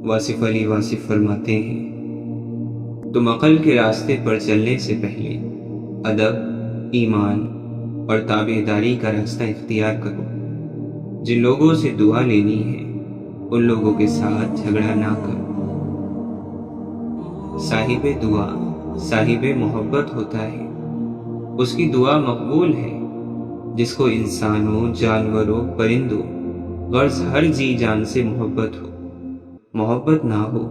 واصف علی واصف فرماتے ہیں، تم عقل کے راستے پر چلنے سے پہلے ادب، ایمان اور تابعداری کا راستہ اختیار کرو۔ جن لوگوں سے دعا لینی ہے ان لوگوں کے ساتھ جھگڑا نہ کرو۔ صاحب دعا صاحب محبت ہوتا ہے، اس کی دعا مقبول ہے۔ جس کو انسانوں، جانوروں، پرندوں، غرض ہر جی جان سے محبت ہو، محبت نہ ہو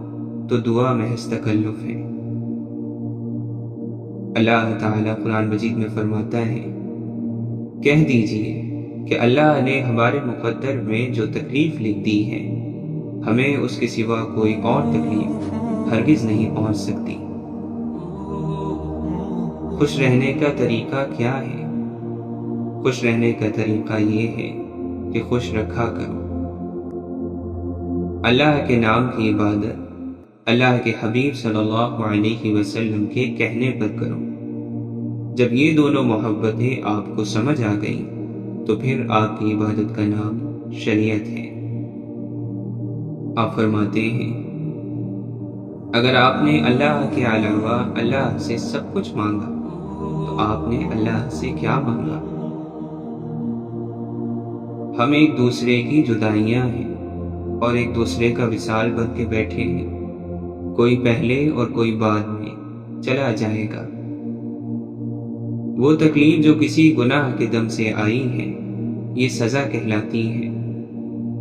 تو دعا محض تکلف ہے۔ اللہ تعالیٰ قرآن مجید میں فرماتا ہے، کہہ دیجئے کہ اللہ نے ہمارے مقدر میں جو تکلیف لکھ دی ہے، ہمیں اس کے سوا کوئی اور تکلیف ہرگز نہیں پہنچ سکتی۔ خوش رہنے کا طریقہ کیا ہے؟ خوش رہنے کا طریقہ یہ ہے کہ خوش رکھا کرو۔ اللہ کے نام کی عبادت اللہ کے حبیب صلی اللہ علیہ وسلم کے کہنے پر کرو۔ جب یہ دونوں محبتیں آپ کو سمجھ آ گئیں تو پھر آپ کی عبادت کا نام شریعت ہے۔ آپ فرماتے ہیں، اگر آپ نے اللہ کے علاوہ اللہ سے سب کچھ مانگا تو آپ نے اللہ سے کیا مانگا؟ ہم ایک دوسرے کی جدائیاں ہیں اور ایک دوسرے کا وصال بن کے بیٹھے ہیں، کوئی پہلے اور کوئی بعد میں چلا جائے گا۔ وہ تکلیف جو کسی گناہ کے دم سے آئی ہے یہ سزا کہلاتی ہے،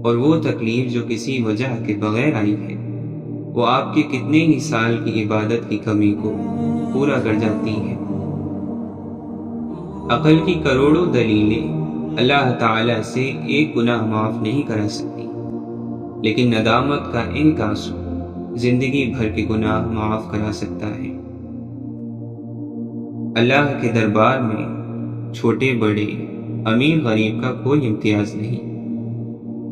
اور وہ تکلیف جو کسی وجہ کے بغیر آئی ہے وہ آپ کے کتنے ہی سال کی عبادت کی کمی کو پورا کر جاتی ہے۔ عقل کی کروڑوں دلیلیں اللہ تعالیٰ سے ایک گناہ معاف نہیں کرا سکتی، لیکن ندامت کا ایک آنسو زندگی بھر کے گناہ معاف کرا سکتا ہے۔ اللہ کے دربار میں چھوٹے بڑے، امیر غریب کا کوئی امتیاز نہیں۔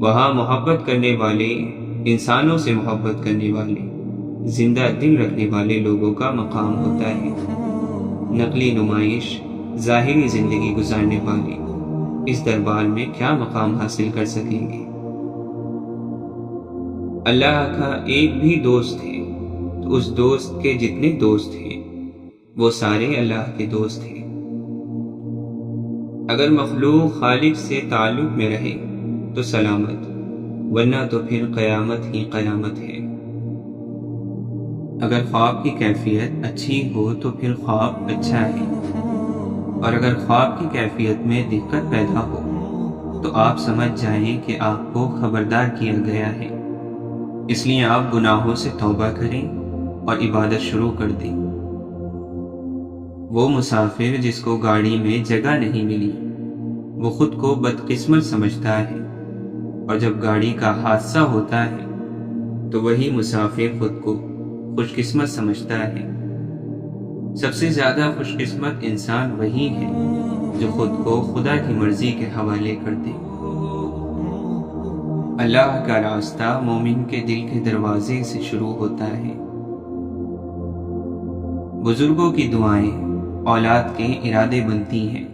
وہاں محبت کرنے والے، انسانوں سے محبت کرنے والے، زندہ دل رکھنے والے لوگوں کا مقام ہوتا ہے۔ نقلی نمائش، ظاہری زندگی گزارنے والے اس دربار میں کیا مقام حاصل کر سکیں گے؟ اللہ کا ایک بھی دوست ہے تو اس دوست کے جتنے دوست ہیں وہ سارے اللہ کے دوست ہیں۔ اگر مخلوق خالق سے تعلق میں رہے تو سلامت، ورنہ تو پھر قیامت ہی قیامت ہے۔ اگر خواب کی کیفیت اچھی ہو تو پھر خواب اچھا ہے، اور اگر خواب کی کیفیت میں دقت پیدا ہو تو آپ سمجھ جائیں کہ آپ کو خبردار کیا گیا ہے۔ اس لیے آپ گناہوں سے توبہ کریں اور عبادت شروع کر دیں۔ وہ مسافر جس کو گاڑی میں جگہ نہیں ملی وہ خود کو بدقسمت سمجھتا ہے، اور جب گاڑی کا حادثہ ہوتا ہے تو وہی مسافر خود کو خوش قسمت سمجھتا ہے۔ سب سے زیادہ خوش قسمت انسان وہی ہے جو خود کو خدا کی مرضی کے حوالے کر دے۔ اللہ کا راستہ مومن کے دل کے دروازے سے شروع ہوتا ہے۔ بزرگوں کی دعائیں اولاد کے ارادے بنتی ہیں۔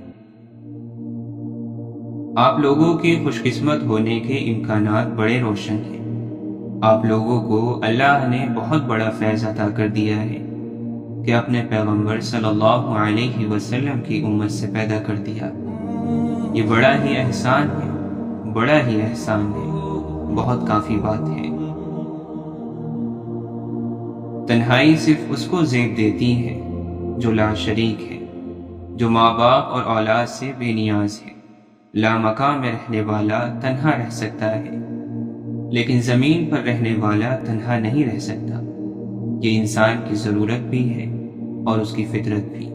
آپ لوگوں کے خوش قسمت ہونے کے امکانات بڑے روشن ہیں۔ آپ لوگوں کو اللہ نے بہت بڑا فیض عطا کر دیا ہے کہ اپنے پیغمبر صلی اللہ علیہ وسلم کی امت سے پیدا کر دیا۔ یہ بڑا ہی احسان ہے، بڑا ہی احسان ہے، بہت کافی بات ہے۔ تنہائی صرف اس کو زیب دیتی ہے جو لا شریک ہے، جو ماں باپ اور اولاد سے بے نیاز ہے۔ لامکان میں رہنے والا تنہا رہ سکتا ہے، لیکن زمین پر رہنے والا تنہا نہیں رہ سکتا۔ یہ انسان کی ضرورت بھی ہے اور اس کی فطرت بھی۔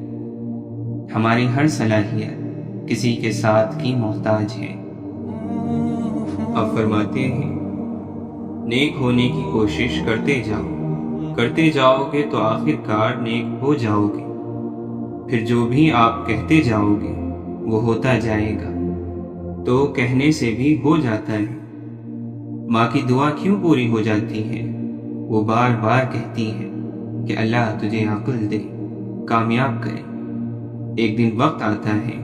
ہماری ہر صلاحیت کسی کے ساتھ کی محتاج ہے۔ اب فرماتے ہیں، نیک ہونے کی کوشش کرتے جاؤ گے تو آخر کار نیک ہو جاؤ گے۔ پھر جو بھی آپ کہتے جاؤ گے وہ ہوتا جائے گا، تو کہنے سے بھی ہو جاتا ہے۔ ماں کی دعا کیوں پوری ہو جاتی ہے؟ وہ بار بار کہتی ہے کہ اللہ تجھے عقل دے، کامیاب کرے۔ ایک دن وقت آتا ہے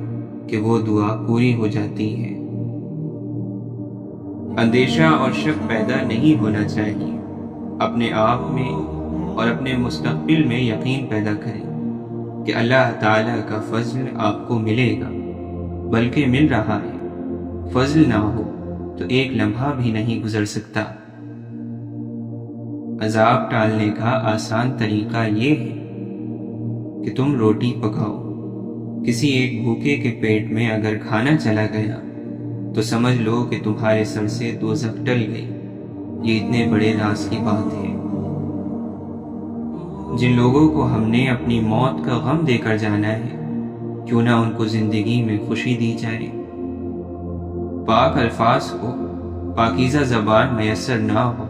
کہ وہ دعا پوری ہو جاتی ہے۔ اندیشہ اور شک پیدا نہیں ہونا چاہیے۔ اپنے آپ میں اور اپنے مستقبل میں یقین پیدا کریں کہ اللہ تعالیٰ کا فضل آپ کو ملے گا، بلکہ مل رہا ہے۔ فضل نہ ہو تو ایک لمحہ بھی نہیں گزر سکتا۔ عذاب ٹالنے کا آسان طریقہ یہ ہے کہ تم روٹی پکاؤ۔ کسی ایک بھوکے کے پیٹ میں اگر کھانا چلا گیا تو سمجھ لو کہ تمہارے سر سے دوزخ ٹل گئی۔ یہ اتنے بڑے راز کی بات ہے۔ جن لوگوں کو ہم نے اپنی موت کا غم دے کر جانا ہے، کیوں نہ ان کو زندگی میں خوشی دی جائے۔ پاک الفاظ کو پاکیزہ زبان میسر نہ ہو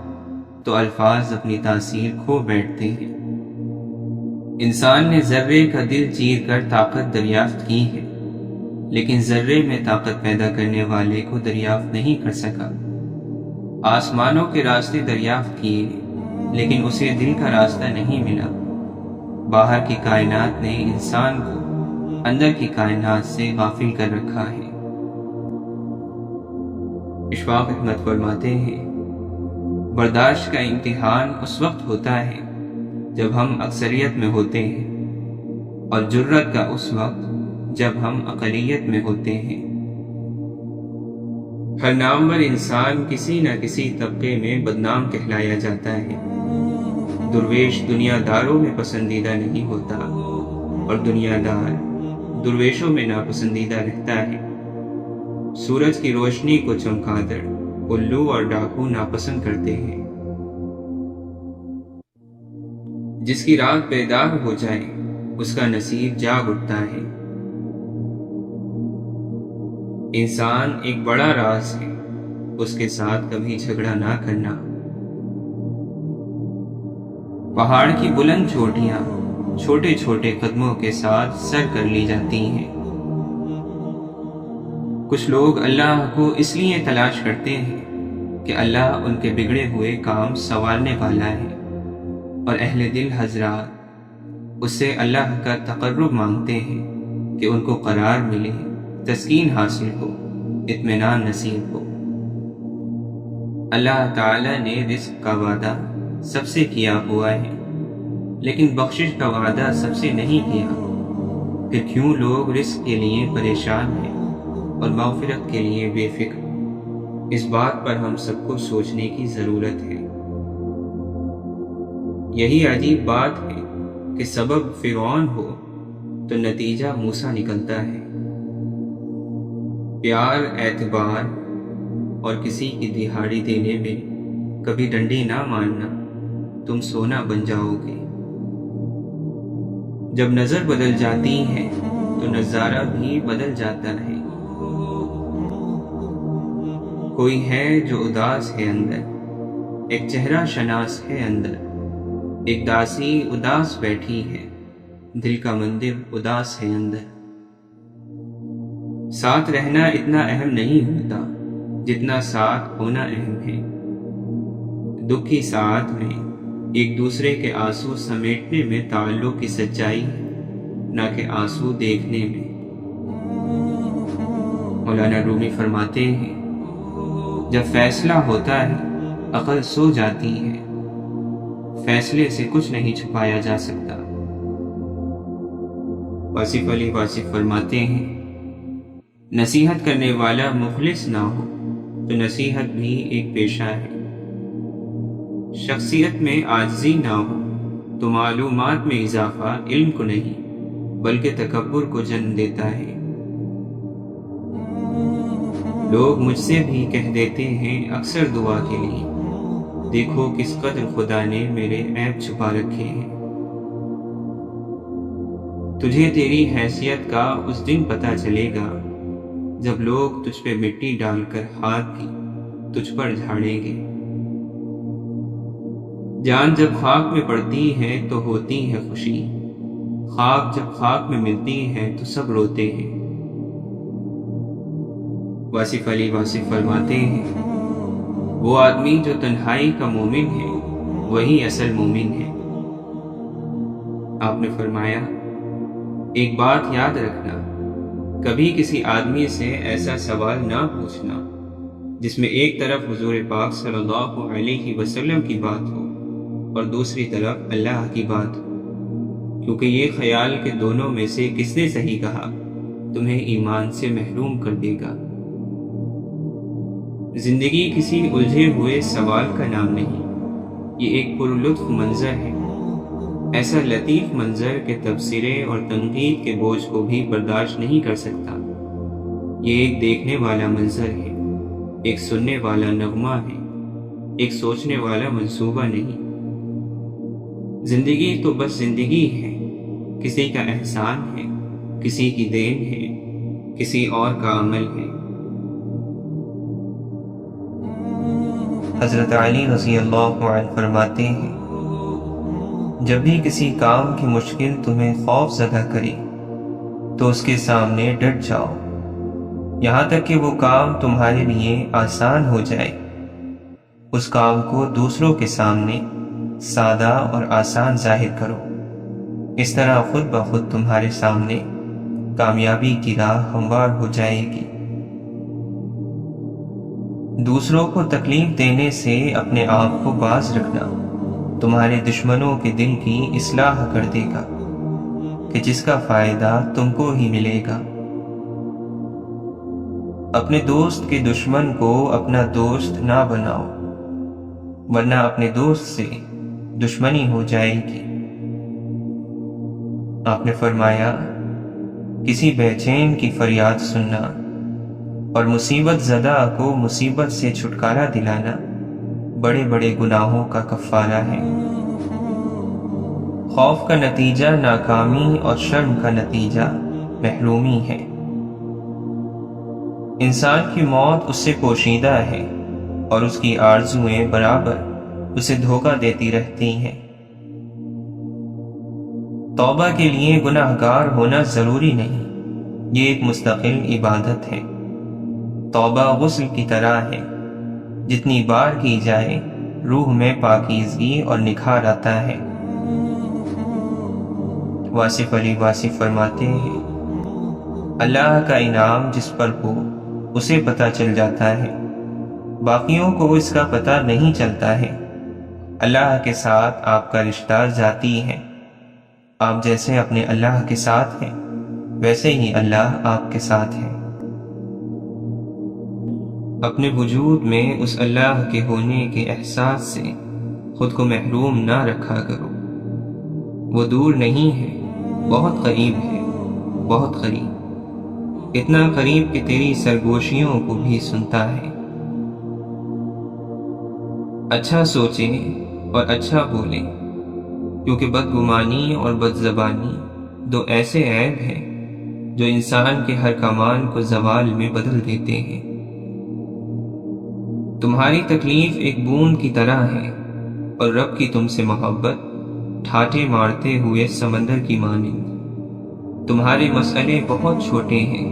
تو الفاظ اپنی تاثیر کھو بیٹھتے ہیں۔ انسان نے ذرے کا دل چیر کر طاقت دریافت کی ہے، لیکن ذرے میں طاقت پیدا کرنے والے کو دریافت نہیں کر سکا۔ آسمانوں کے راستے دریافت کیے، لیکن اسے دل کا راستہ نہیں ملا۔ باہر کی کائنات نے انسان کو اندر کی کائنات سے غافل کر رکھا ہے۔ اشفاق احمد فرماتے ہیں، برداشت کا امتحان اس وقت ہوتا ہے جب ہم اکثریت میں ہوتے ہیں، اور جرت کا اس وقت جب ہم اقلیت میں ہوتے ہیں۔ ہر نامور انسان کسی نہ کسی طبقے میں بدنام کہلایا جاتا ہے۔ درویش دنیا داروں میں پسندیدہ نہیں ہوتا، اور دنیا دار درویشوں میں ناپسندیدہ رہتا ہے۔ سورج کی روشنی کو چمکا کر الو اور ڈاکو ناپسند کرتے ہیں۔ جس کی رات بیدار ہو جائے اس کا نصیب جاگ اٹھتا ہے۔ انسان ایک بڑا راز ہے، اس کے ساتھ کبھی جھگڑا نہ کرنا۔ پہاڑ کی بلند چوٹیاں چھوٹے چھوٹے قدموں کے ساتھ سر کر لی جاتی ہیں۔ کچھ لوگ اللہ کو اس لیے تلاش کرتے ہیں کہ اللہ ان کے بگڑے ہوئے کام سنوارنے والا ہے، اور اہل دل حضرات اس سے اللہ کا تقرب مانگتے ہیں کہ ان کو قرار ملے، تسکین حاصل ہو، اطمینان نصیب ہو۔ اللہ تعالی نے رزق کا وعدہ سب سے کیا ہوا ہے، لیکن بخشش کا وعدہ سب سے نہیں کیا۔ پھر کیوں لوگ رزق کے لیے پریشان ہیں اور مغفرت کے لیے بے فکر؟ اس بات پر ہم سب کو سوچنے کی ضرورت ہے۔ یہی عجیب بات ہے کہ سبب فرعون ہو تو نتیجہ موسیٰ نکلتا ہے۔ پیار، اعتبار اور کسی کی دہاڑی دینے میں کبھی ڈنڈی نہ مارنا، تم سونا بن جاؤ گے۔ جب نظر بدل جاتی ہے تو نظارہ بھی بدل جاتا ہے۔ کوئی ہے جو اداس ہے اندر، ایک چہرہ شناس ہے اندر، ایک داسی اداس بیٹھی ہے، دل کا مندر اداس ہے اندر۔ ساتھ رہنا اتنا اہم نہیں ہوتا جتنا ساتھ ہونا اہم ہے۔ دکھ کی ساتھ میں ایک دوسرے کے آنسو سمیٹنے میں تعلق کی سچائی ہے، نہ کہ آنسو دیکھنے میں۔ مولانا رومی فرماتے ہیں، جب فیصلہ ہوتا ہے عقل سو جاتی ہے، فیصلے سے کچھ نہیں چھپایا جا سکتا۔ واصف علی واصف فرماتے ہیں، نصیحت کرنے والا مخلص نہ ہو تو نصیحت بھی ایک پیشہ ہے۔ شخصیت میں عاجزی نہ ہو تو معلومات میں اضافہ علم کو نہیں بلکہ تکبر کو جنم دیتا ہے۔ لوگ مجھ سے بھی کہہ دیتے ہیں اکثر دعا کے لیے، دیکھو کس قدر خدا نے میرے عیب چھپا رکھے ہیں۔ تجھے تیری حیثیت کا اس دن پتہ چلے گا جب لوگ تجھ پہ مٹی ڈال کر ہاتھ بھی تجھ پر جھاڑیں گے۔ جان جب خاک میں پڑتی ہے تو ہوتی ہے خوشی، خاک جب خاک میں ملتی ہے تو سب روتے ہیں۔ واصف علی واصف فرماتے ہیں، وہ آدمی جو تنہائی کا مومن ہے وہی اصل مومن ہے۔ آپ نے فرمایا، ایک بات یاد رکھنا، کبھی کسی آدمی سے ایسا سوال نہ پوچھنا جس میں ایک طرف حضور پاک صلی اللہ علیہ وسلم کی بات ہو اور دوسری طرف اللہ کی بات، کیونکہ یہ خیال کہ دونوں میں سے کس نے صحیح کہا تمہیں ایمان سے محروم کر دے گا۔ زندگی کسی الجھے ہوئے سوال کا نام نہیں، یہ ایک پرلطف منظر ہے، ایسا لطیف منظر کہ تبصرے اور تنقید کے بوجھ کو بھی برداشت نہیں کر سکتا۔ یہ ایک دیکھنے والا منظر ہے، ایک سننے والا نغمہ ہے، ایک سوچنے والا منصوبہ نہیں۔ زندگی تو بس زندگی ہے، کسی کا احسان ہے، کسی کی دین ہے، کسی اور کا عمل ہے۔ حضرت علی رضی اللہ عنہ فرماتے ہیں، جب بھی کسی کام کی مشکل تمہیں خوف زدہ کرے تو اس کے سامنے ڈٹ جاؤ، یہاں تک کہ وہ کام تمہارے لیے آسان ہو جائے۔ اس کام کو دوسروں کے سامنے سادہ اور آسان ظاہر کرو، اس طرح خود بخود تمہارے سامنے کامیابی کی راہ ہموار ہو جائے گی۔ دوسروں کو تکلیف دینے سے اپنے آپ کو باز رکھنا تمہارے دشمنوں کے دل کی اصلاح کر دے گا کہ جس کا فائدہ تم کو ہی ملے گا۔ اپنے دوست کے دشمن کو اپنا دوست نہ بناؤ، ورنہ اپنے دوست سے دشمنی ہو جائے گی۔ آپ نے فرمایا، کسی بے چین کی فریاد سننا اور مصیبت زدہ کو مصیبت سے چھٹکارا دلانا بڑے بڑے گناہوں کا کفارہ ہے۔ خوف کا نتیجہ ناکامی اور شرم کا نتیجہ محرومی ہے۔ انسان کی موت اس سے پوشیدہ ہے اور اس کی آرزوئیں برابر اسے دھوکہ دیتی رہتی ہیں۔ توبہ کے لیے گناہ گار ہونا ضروری نہیں، یہ ایک مستقل عبادت ہے۔ توبہ غسل کی طرح ہے، جتنی بار کی جائے روح میں پاکیزگی اور نکھار آتا ہے۔ واصف علی واصف فرماتے ہیں، اللہ کا انعام جس پر ہو اسے پتہ چل جاتا ہے، باقیوں کو اس کا پتہ نہیں چلتا ہے۔ اللہ کے ساتھ آپ کا رشتہ ذاتی ہے، آپ جیسے اپنے اللہ کے ساتھ ہیں ویسے ہی اللہ آپ کے ساتھ ہے۔ اپنے وجود میں اس اللہ کے ہونے کے احساس سے خود کو محروم نہ رکھا کرو۔ وہ دور نہیں ہے، بہت قریب ہے، بہت قریب، اتنا قریب کہ تیری سرگوشیوں کو بھی سنتا ہے۔ اچھا سوچیں اور اچھا بولیں، کیونکہ بدگمانی اور بد زبانی دو ایسے عیب ہیں جو انسان کے ہر کمال کو زوال میں بدل دیتے ہیں۔ تمہاری تکلیف ایک بوند کی طرح ہے اور رب کی تم سے محبت ٹھاٹے مارتے ہوئے سمندر کی مانند۔ تمہارے مسئلے بہت چھوٹے ہیں،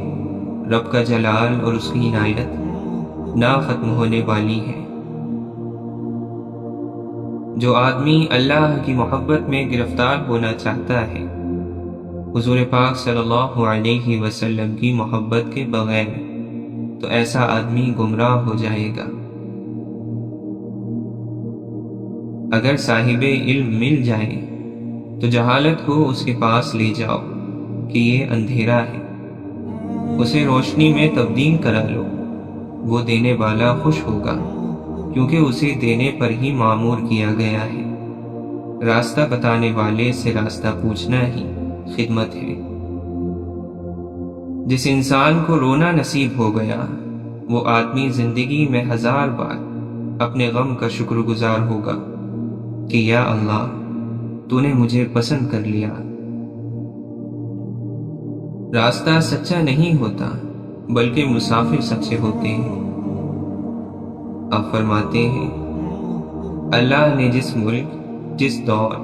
رب کا جلال اور اس کی عنایت نہ ختم ہونے والی ہے۔ جو آدمی اللہ کی محبت میں گرفتار ہونا چاہتا ہے، حضور پاک صلی اللہ علیہ وسلم کی محبت کے بغیر، تو ایسا آدمی گمراہ ہو جائے گا۔ اگر صاحب علم مل جائے تو جہالت کو اس کے پاس لے جاؤ کہ یہ اندھیرا ہے، اسے روشنی میں تبدیل کرا لو، وہ دینے والا خوش ہوگا، کیونکہ اسے دینے پر ہی معمور کیا گیا ہے۔ راستہ بتانے والے سے راستہ پوچھنا ہی خدمت ہے۔ جس انسان کو رونا نصیب ہو گیا، وہ آدمی زندگی میں 1000 بار اپنے غم کا شکر گزار ہوگا کہ یا اللہ، تو نے مجھے پسند کر لیا۔ راستہ سچا نہیں ہوتا، بلکہ مسافر سچے ہوتے ہیں۔ آپ فرماتے ہیں، اللہ نے جس ملک، جس دور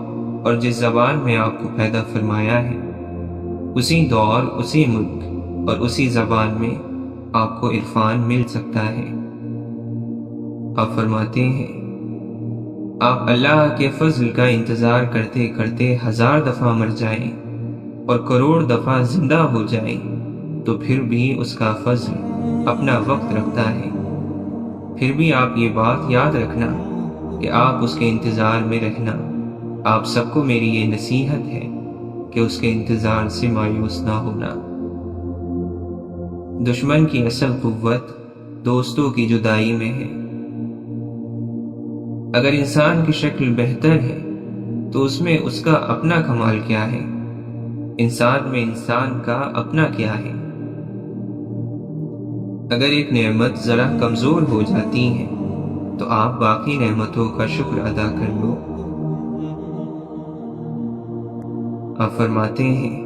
اور جس زبان میں آپ کو پیدا فرمایا ہے، اسی دور، اسی ملک اور اسی زبان میں آپ کو عرفان مل سکتا ہے۔ آپ فرماتے ہیں، آپ اللہ کے فضل کا انتظار کرتے کرتے 1000 دفعہ مر جائیں اور کروڑ دفعہ زندہ ہو جائیں تو پھر بھی اس کا فضل اپنا وقت رکھتا ہے۔ پھر بھی آپ یہ بات یاد رکھنا کہ آپ اس کے انتظار میں رہنا۔ آپ سب کو میری یہ نصیحت ہے کہ اس کے انتظار سے مایوس نہ ہونا۔ دشمن کی اصل قوت دوستوں کی جدائی میں ہے۔ اگر انسان کی شکل بہتر ہے تو اس میں اس کا اپنا کمال کیا ہے؟ انسان میں انسان کا اپنا کیا ہے؟ اگر ایک نعمت ذرا کمزور ہو جاتی ہے تو آپ باقی نعمتوں کا شکر ادا کر لو۔ آپ فرماتے ہیں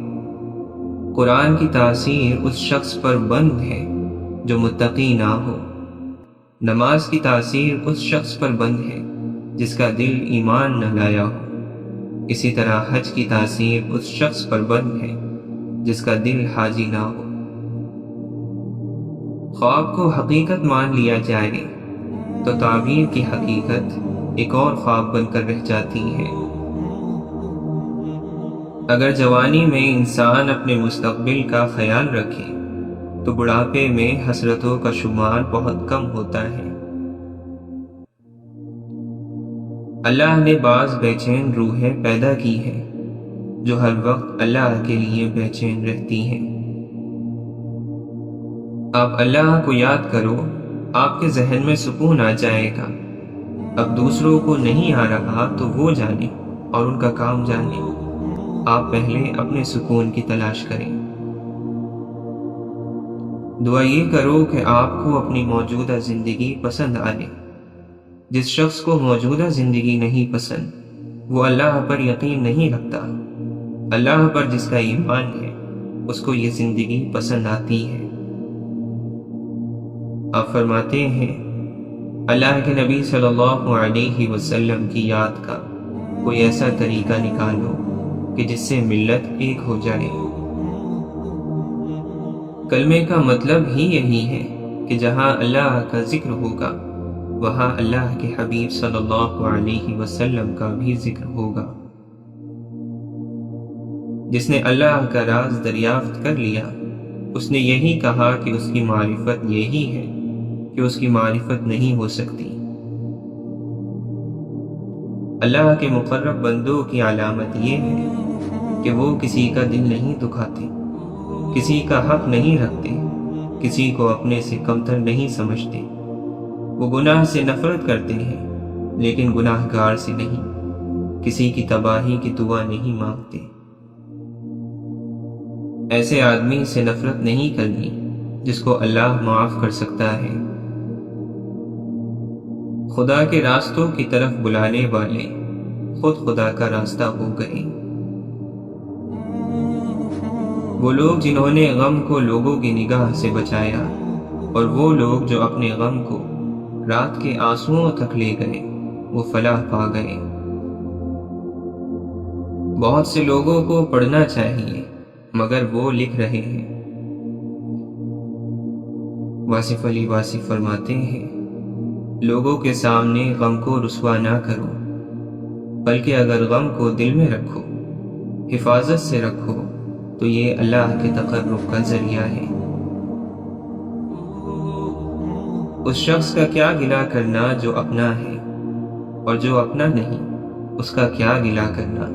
قرآن کی تاثیر اس شخص پر بند ہے جو متقی نہ ہو۔ نماز کی تاثیر اس شخص پر بند ہے جس کا دل ایمان نہ لایا ہو۔ اسی طرح حج کی تاثیر اس شخص پر بند ہے جس کا دل حاجی نہ ہو۔ خواب کو حقیقت مان لیا جائے تو تعبیر کی حقیقت ایک اور خواب بن کر رہ جاتی ہے۔ اگر جوانی میں انسان اپنے مستقبل کا خیال رکھے تو بڑھاپے میں حسرتوں کا شمار بہت کم ہوتا ہے۔ اللہ نے بعض بے چین روحیں پیدا کی ہیں جو ہر وقت اللہ کے لیے بے چین رہتی ہیں۔ آپ اللہ کو یاد کرو، آپ کے ذہن میں سکون آ جائے گا۔ اب دوسروں کو نہیں آ رہا تو وہ جانے اور ان کا کام جانے۔ آپ پہلے اپنے سکون کی تلاش کریں۔ دعا یہ کرو کہ آپ کو اپنی موجودہ زندگی پسند آئے۔ جس شخص کو موجودہ زندگی نہیں پسند وہ اللہ پر یقین نہیں رکھتا۔ اللہ پر جس کا ایمان ہے اس کو یہ زندگی پسند آتی ہے۔ آپ فرماتے ہیں اللہ کے نبی صلی اللہ علیہ وسلم کی یاد کا کوئی ایسا طریقہ نکالو کہ جس سے ملت ایک ہو جائے۔ کلمے کا مطلب ہی یہی ہے کہ جہاں اللہ کا ذکر ہوگا وہاں اللہ کے حبیب صلی اللہ علیہ وسلم کا بھی ذکر ہوگا۔ جس نے اللہ کا راز دریافت کر لیا اس نے یہی کہا کہ اس کی معرفت یہی ہے کہ اس کی معرفت نہیں ہو سکتی۔ اللہ کے مقرب بندوں کی علامت یہ ہے کہ وہ کسی کا دل نہیں دکھاتے، کسی کا حق نہیں رکھتے، کسی کو اپنے سے کمتر نہیں سمجھتے۔ وہ گناہ سے نفرت کرتے ہیں لیکن گناہ گار سے نہیں، کسی کی تباہی کی دعا نہیں مانگتے۔ ایسے آدمی سے نفرت نہیں کرنی جس کو اللہ معاف کر سکتا ہے۔ خدا کے راستوں کی طرف بلانے والے خود خدا کا راستہ ہو گئے۔ وہ لوگ جنہوں نے غم کو لوگوں کی نگاہ سے بچایا اور وہ لوگ جو اپنے غم کو رات کے آنسوؤں تک لے گئے وہ فلاح پا گئے۔ بہت سے لوگوں کو پڑھنا چاہیے مگر وہ لکھ رہے ہیں۔ واصف علی واصف فرماتے ہیں لوگوں کے سامنے غم کو رسوا نہ کرو، بلکہ اگر غم کو دل میں رکھو، حفاظت سے رکھو تو یہ اللہ کے تقرب کا ذریعہ ہے۔ اس شخص کا کیا گلہ کرنا جو اپنا ہے، اور جو اپنا نہیں اس کا کیا گلہ کرنا۔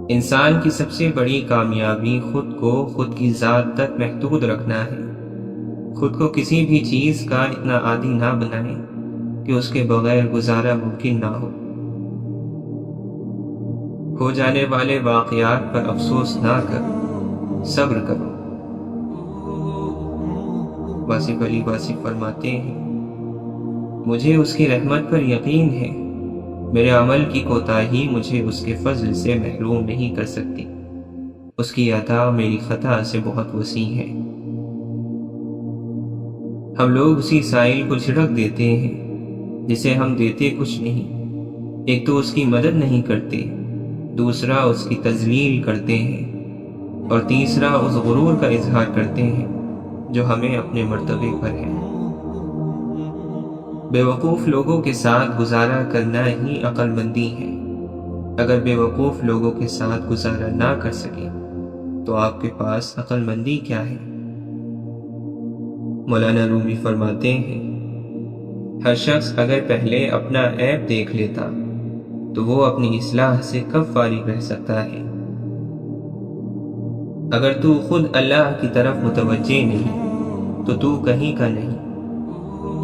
انسان کی سب سے بڑی کامیابی خود کو خود کی ذات تک محدود رکھنا ہے۔ خود کو کسی بھی چیز کا اتنا عادی نہ بنائیں کہ اس کے بغیر گزارا ممکن نہ ہو جانے والے واقعات پر افسوس نہ کرو، صبر کرو۔ واصف علی واصف فرماتے ہیں مجھے اس کی رحمت پر یقین ہے، میرے عمل کی کوتاہی مجھے اس کے فضل سے محروم نہیں کر سکتی، اس کی عطا میری خطا سے بہت وسیع ہے۔ ہم لوگ اسی سائل کو چھڑک دیتے ہیں جسے ہم دیتے کچھ نہیں۔ ایک تو اس کی مدد نہیں کرتے، دوسرا اس کی تذلیل کرتے ہیں، اور تیسرا اس غرور کا اظہار کرتے ہیں جو ہمیں اپنے مرتبے پر ہے۔ بے وقوف لوگوں کے ساتھ گزارا کرنا ہی عقل مندی ہے۔ اگر بے وقوف لوگوں کے ساتھ گزارا نہ کر سکے تو آپ کے پاس عقل مندی کیا ہے؟ مولانا رومی فرماتے ہیں ہر شخص اگر پہلے اپنا عیب دیکھ لیتا تو وہ اپنی اصلاح سے کب فارغ رہ سکتا ہے؟ اگر تو خود اللہ کی طرف متوجہ نہیں تو تو کہیں کا نہیں،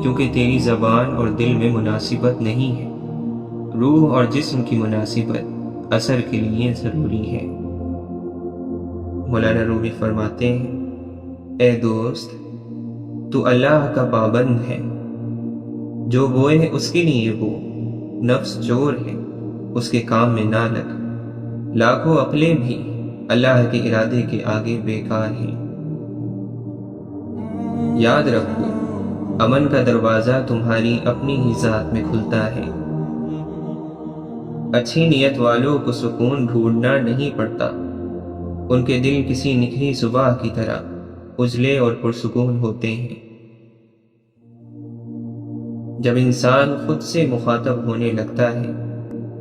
کیونکہ تیری زبان اور دل میں مناسبت نہیں ہے۔ روح اور جسم کی مناسبت اثر کے لیے ضروری ہے۔ مولانا رومی فرماتے ہیں، اے دوست، تو اللہ کا پابند ہے، جو بوئے اس کے لیے بو، نفس چور ہے، اس کے کام میں نہ لگ، لاکھوں عقلیں بھی اللہ کے ارادے کے آگے بیکار ہیں۔ یاد رکھو، امن کا دروازہ تمہاری اپنی ہی ذات میں کھلتا ہے۔ اچھی نیت والوں کو سکون ڈھونڈنا نہیں پڑتا، ان کے دل کسی نکلی صبح کی طرح اجلے اور پرسکون ہوتے ہیں۔ جب انسان خود سے مخاطب ہونے لگتا ہے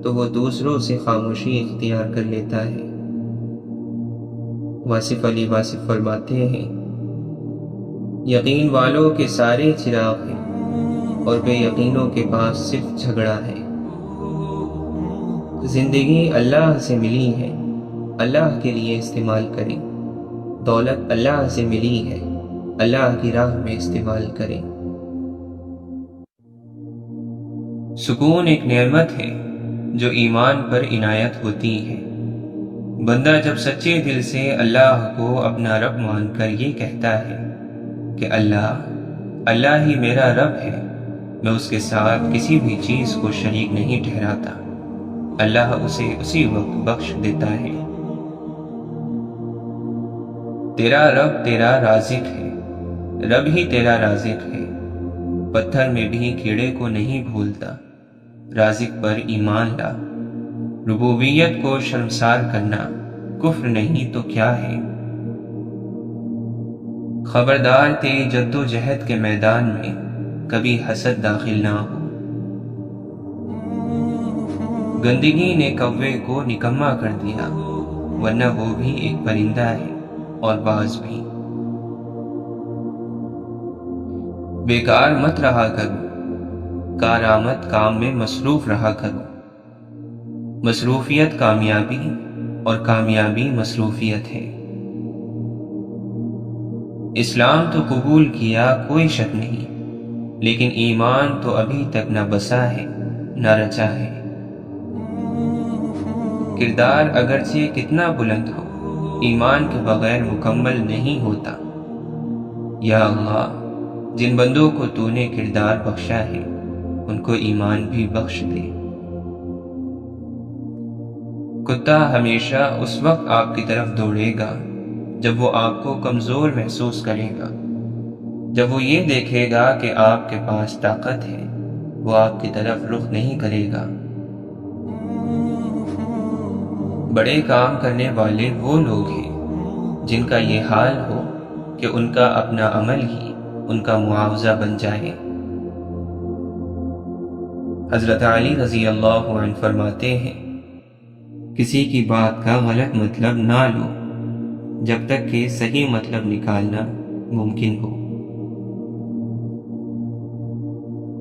تو وہ دوسروں سے خاموشی اختیار کر لیتا ہے۔ واصف علی واصف فرماتے ہیں، یقین والوں کے سارے چراغ ہیں اور بے یقینوں کے پاس صرف جھگڑا ہے۔ زندگی اللہ سے ملی ہے، اللہ کے لیے استعمال کریں۔ دولت اللہ سے ملی ہے، اللہ کی راہ میں استعمال کریں۔ سکون ایک نعمت ہے جو ایمان پر عنایت ہوتی ہے۔ بندہ جب سچے دل سے اللہ کو اپنا رب مان کر یہ کہتا ہے کہ اللہ ہی میرا رب ہے، میں اس کے ساتھ کسی بھی چیز کو شریک نہیں ٹھہراتا، اللہ اسے اسی وقت بخش دیتا ہے۔ تیرا رب تیرا رازق ہے، رب ہی تیرا رازق ہے، پتھر میں بھی کیڑے کو نہیں بھولتا، رازق پر ایمان لا۔ ربوبیت کو شرمسار کرنا کفر نہیں تو کیا ہے؟ خبردار تیری جد و جہد کے میدان میں کبھی حسد داخل نہ ہو۔ گندگی نے کوے کو نکما کر دیا، ورنہ وہ بھی ایک پرندہ ہے اور باز بھی۔ بیکار مت رہا کرو، کارآمد کام میں مصروف رہا کرو۔ مصروفیت کامیابی اور کامیابی مصروفیت ہے۔ اسلام تو قبول کیا کوئی شک نہیں، لیکن ایمان تو ابھی تک نہ بسا ہے نہ رچا ہے۔ کردار اگرچہ کتنا بلند ہو، ایمان کے بغیر مکمل نہیں ہوتا۔ یا اللہ، جن بندوں کو تو نے کردار بخشا ہے ان کو ایمان بھی بخش دے۔ کتا ہمیشہ اس وقت آپ کی طرف دوڑے گا جب وہ آپ کو کمزور محسوس کرے گا۔ جب وہ یہ دیکھے گا کہ آپ کے پاس طاقت ہے، وہ آپ کی طرف رخ نہیں کرے گا۔ بڑے کام کرنے والے وہ لوگ ہیں جن کا یہ حال ہو کہ ان کا اپنا عمل ہی ان کا معاوضہ بن جائے۔ حضرت علی رضی اللہ عنہ فرماتے ہیں، کسی کی بات کا غلط مطلب نہ لو جب تک کہ صحیح مطلب نکالنا ممکن ہو۔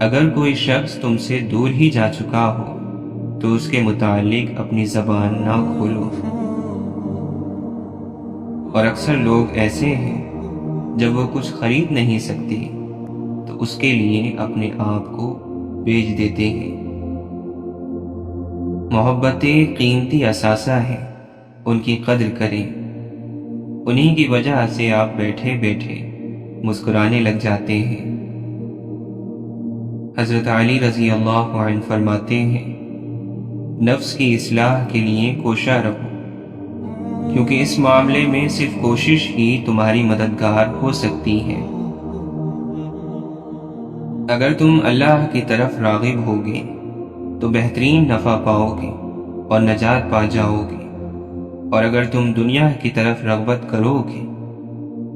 اگر کوئی شخص تم سے دور ہی جا چکا ہو تو اس کے متعلق اپنی زبان نہ کھولو۔ اور اکثر لوگ ایسے ہیں، جب وہ کچھ خرید نہیں سکتے تو اس کے لیے اپنے آپ کو بیچ دیتے ہیں۔ محبتیں قیمتی اثاثہ ہیں، ان کی قدر کریں۔ انہی کی وجہ سے آپ بیٹھے بیٹھے مسکرانے لگ جاتے ہیں۔ حضرت علی رضی اللہ عنہ فرماتے ہیں، نفس کی اصلاح کے لیے کوشاں رہو، کیونکہ اس معاملے میں صرف کوشش ہی تمہاری مددگار ہو سکتی ہے۔ اگر تم اللہ کی طرف راغب ہوگے تو بہترین نفع پاؤ گے اور نجات پا جاؤ گے، اور اگر تم دنیا کی طرف رغبت کرو گے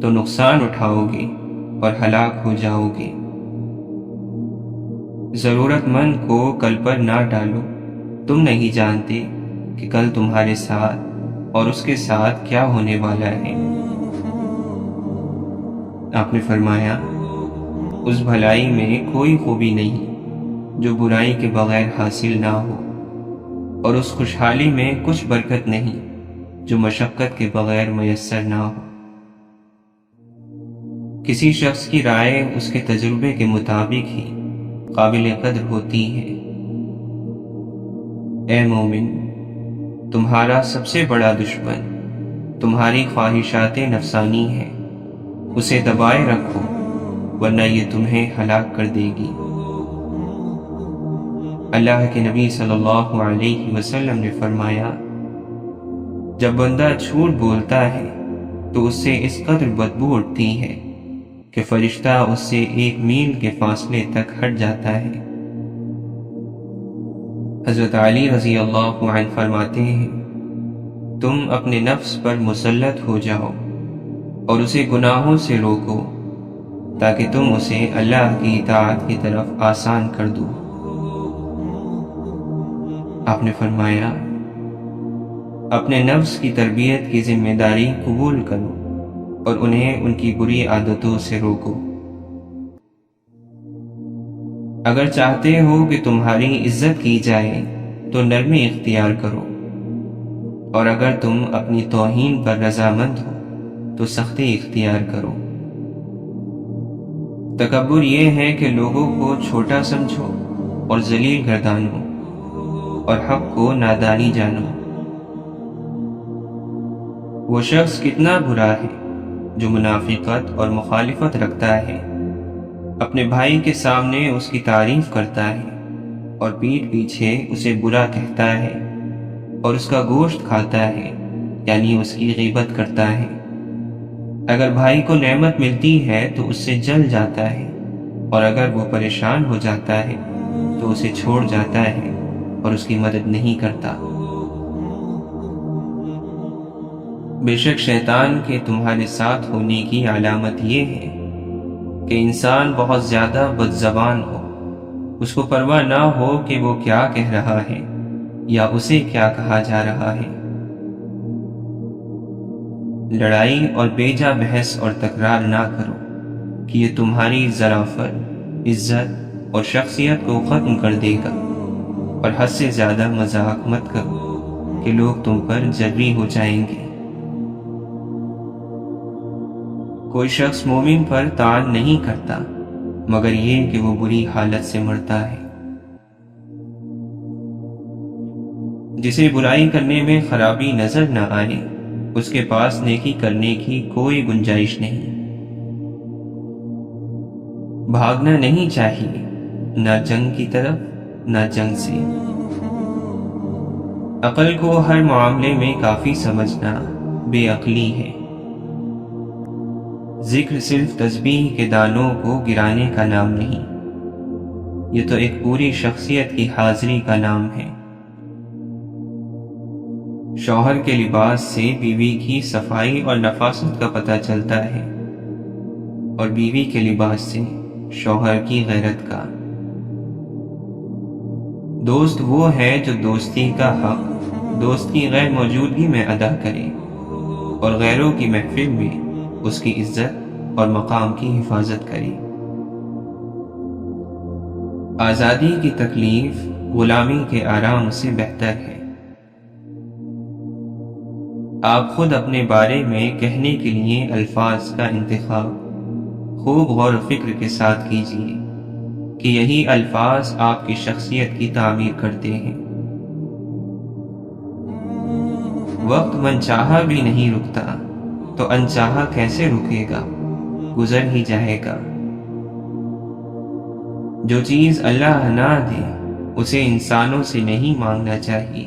تو نقصان اٹھاؤ گے اور ہلاک ہو جاؤ گے۔ ضرورت مند کو کل پر نہ ڈالو، تم نہیں جانتے کہ کل تمہارے ساتھ اور اس کے ساتھ کیا ہونے والا ہے۔ آپ نے فرمایا، اس بھلائی میں کوئی خوبی نہیں جو برائی کے بغیر حاصل نہ ہو، اور اس خوشحالی میں کچھ برکت نہیں جو مشقت کے بغیر میسر نہ ہو۔ کسی شخص کی رائے اس کے تجربے کے مطابق ہی قابل قدر ہوتی ہے۔ اے مومن، تمہارا سب سے بڑا دشمن تمہاری خواہشات نفسانی ہے، اسے دبائے رکھو ورنہ یہ تمہیں ہلاک کر دے گی۔ اللہ کے نبی صلی اللہ علیہ وسلم نے فرمایا، جب بندہ جھوٹ بولتا ہے تو اس سے اس قدر بدبو اٹھتی ہے کہ فرشتہ اس سے 1 میل کے فاصلے تک ہٹ جاتا ہے۔ حضرت علی رضی اللہ عنہ فرماتے ہیں، تم اپنے نفس پر مسلط ہو جاؤ اور اسے گناہوں سے روکو تاکہ تم اسے اللہ کی اطاعت کی طرف آسان کر دو۔ آپ نے فرمایا، اپنے نفس کی تربیت کی ذمہ داری قبول کرو اور انہیں ان کی بری عادتوں سے روکو۔ اگر چاہتے ہو کہ تمہاری عزت کی جائے تو نرمی اختیار کرو، اور اگر تم اپنی توہین پر رضامند ہو تو سختی اختیار کرو۔ تکبر یہ ہے کہ لوگوں کو چھوٹا سمجھو اور ذلیل گردانو اور حق کو نادانی جانو۔ وہ شخص کتنا برا ہے جو منافقت اور مخالفت رکھتا ہے، اپنے بھائی کے سامنے اس کی تعریف کرتا ہے اور پیٹھ پیچھے اسے برا کہتا ہے اور اس کا گوشت کھاتا ہے، یعنی اس کی غیبت کرتا ہے۔ اگر بھائی کو نعمت ملتی ہے تو اس سے جل جاتا ہے، اور اگر وہ پریشان ہو جاتا ہے تو اسے چھوڑ جاتا ہے اور اس کی مدد نہیں کرتا۔ بے شک شیطان کے تمہارے ساتھ ہونے کی علامت یہ ہے کہ انسان بہت زیادہ بد زبان ہو، اس کو پرواہ نہ ہو کہ وہ کیا کہہ رہا ہے یا اسے کیا کہا جا رہا ہے۔ لڑائی اور بیجا بحث اور تکرار نہ کرو کہ یہ تمہاری ظرافت، عزت اور شخصیت کو ختم کر دے گا، اور حد سے زیادہ مذاق مت کرو کہ لوگ تم پر جبری ہو جائیں گے۔ کوئی شخص مومن پر طعن نہیں کرتا مگر یہ کہ وہ بری حالت سے مرتا ہے۔ جسے برائی کرنے میں خرابی نظر نہ آئے اس کے پاس نیکی کرنے کی کوئی گنجائش نہیں۔ بھاگنا نہیں چاہیے، نہ جنگ کی طرف نہ جنگ سے۔ عقل کو ہر معاملے میں کافی سمجھنا بے عقلی ہے۔ ذکر صرف تسبیح کے دانوں کو گرانے کا نام نہیں، یہ تو ایک پوری شخصیت کی حاضری کا نام ہے۔ شوہر کے لباس سے بیوی کی صفائی اور نفاست کا پتہ چلتا ہے، اور بیوی کے لباس سے شوہر کی غیرت کا۔ دوست وہ ہے جو دوستی کا حق دوست کی غیر موجودگی میں ادا کرے اور غیروں کی محفل میں اس کی عزت اور مقام کی حفاظت کرے۔ آزادی کی تکلیف غلامی کے آرام سے بہتر ہے۔ آپ خود اپنے بارے میں کہنے کے لیے الفاظ کا انتخاب خوب غور و فکر کے ساتھ کیجیے کہ یہی الفاظ آپ کی شخصیت کی تعمیر کرتے ہیں۔ وقت من چاہا بھی نہیں رکتا تو انچاہا کیسے رکے گا، گزر ہی جائے گا۔ جو چیز اللہ نہ دے اسے انسانوں سے نہیں مانگنا چاہیے۔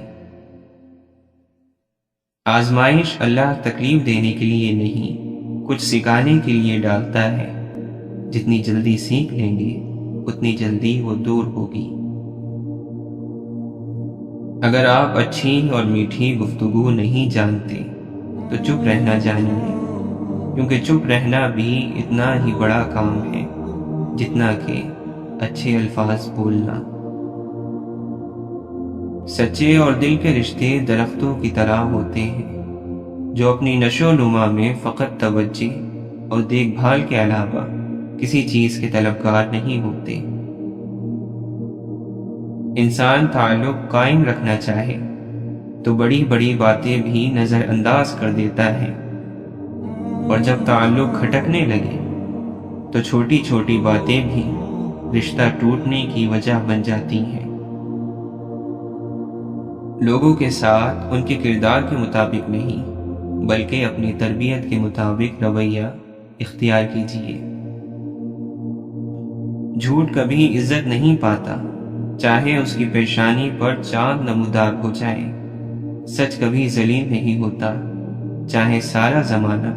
آزمائش اللہ تکلیف دینے کے لیے نہیں، کچھ سکھانے کے لیے ڈالتا ہے۔ جتنی جلدی سیکھ لیں گے اتنی جلدی وہ دور ہوگی۔ اگر آپ اچھی اور میٹھی گفتگو نہیں جانتے تو چپ رہنا جانیے، کیونکہ چپ رہنا بھی اتنا ہی بڑا کام ہے جتنا کہ اچھے الفاظ بولنا۔ سچے اور دل کے رشتے درختوں کی طرح ہوتے ہیں جو اپنی نشو و نما میں فقط توجہ اور دیکھ بھال کے علاوہ کسی چیز کے طلبگار نہیں ہوتے۔ انسان تعلق قائم رکھنا چاہے تو بڑی بڑی باتیں بھی نظر انداز کر دیتا ہے، اور جب تعلق کھٹکنے لگے تو چھوٹی چھوٹی باتیں بھی رشتہ ٹوٹنے کی وجہ بن جاتی ہیں۔ لوگوں کے ساتھ ان کے کردار کے مطابق نہیں بلکہ اپنی تربیت کے مطابق رویہ اختیار کیجیے۔ جھوٹ کبھی عزت نہیں پاتا، چاہے اس کی پیشانی پر چاند نمودار ہو جائے۔ سچ کبھی ذلیل نہیں ہوتا، چاہے سارا زمانہ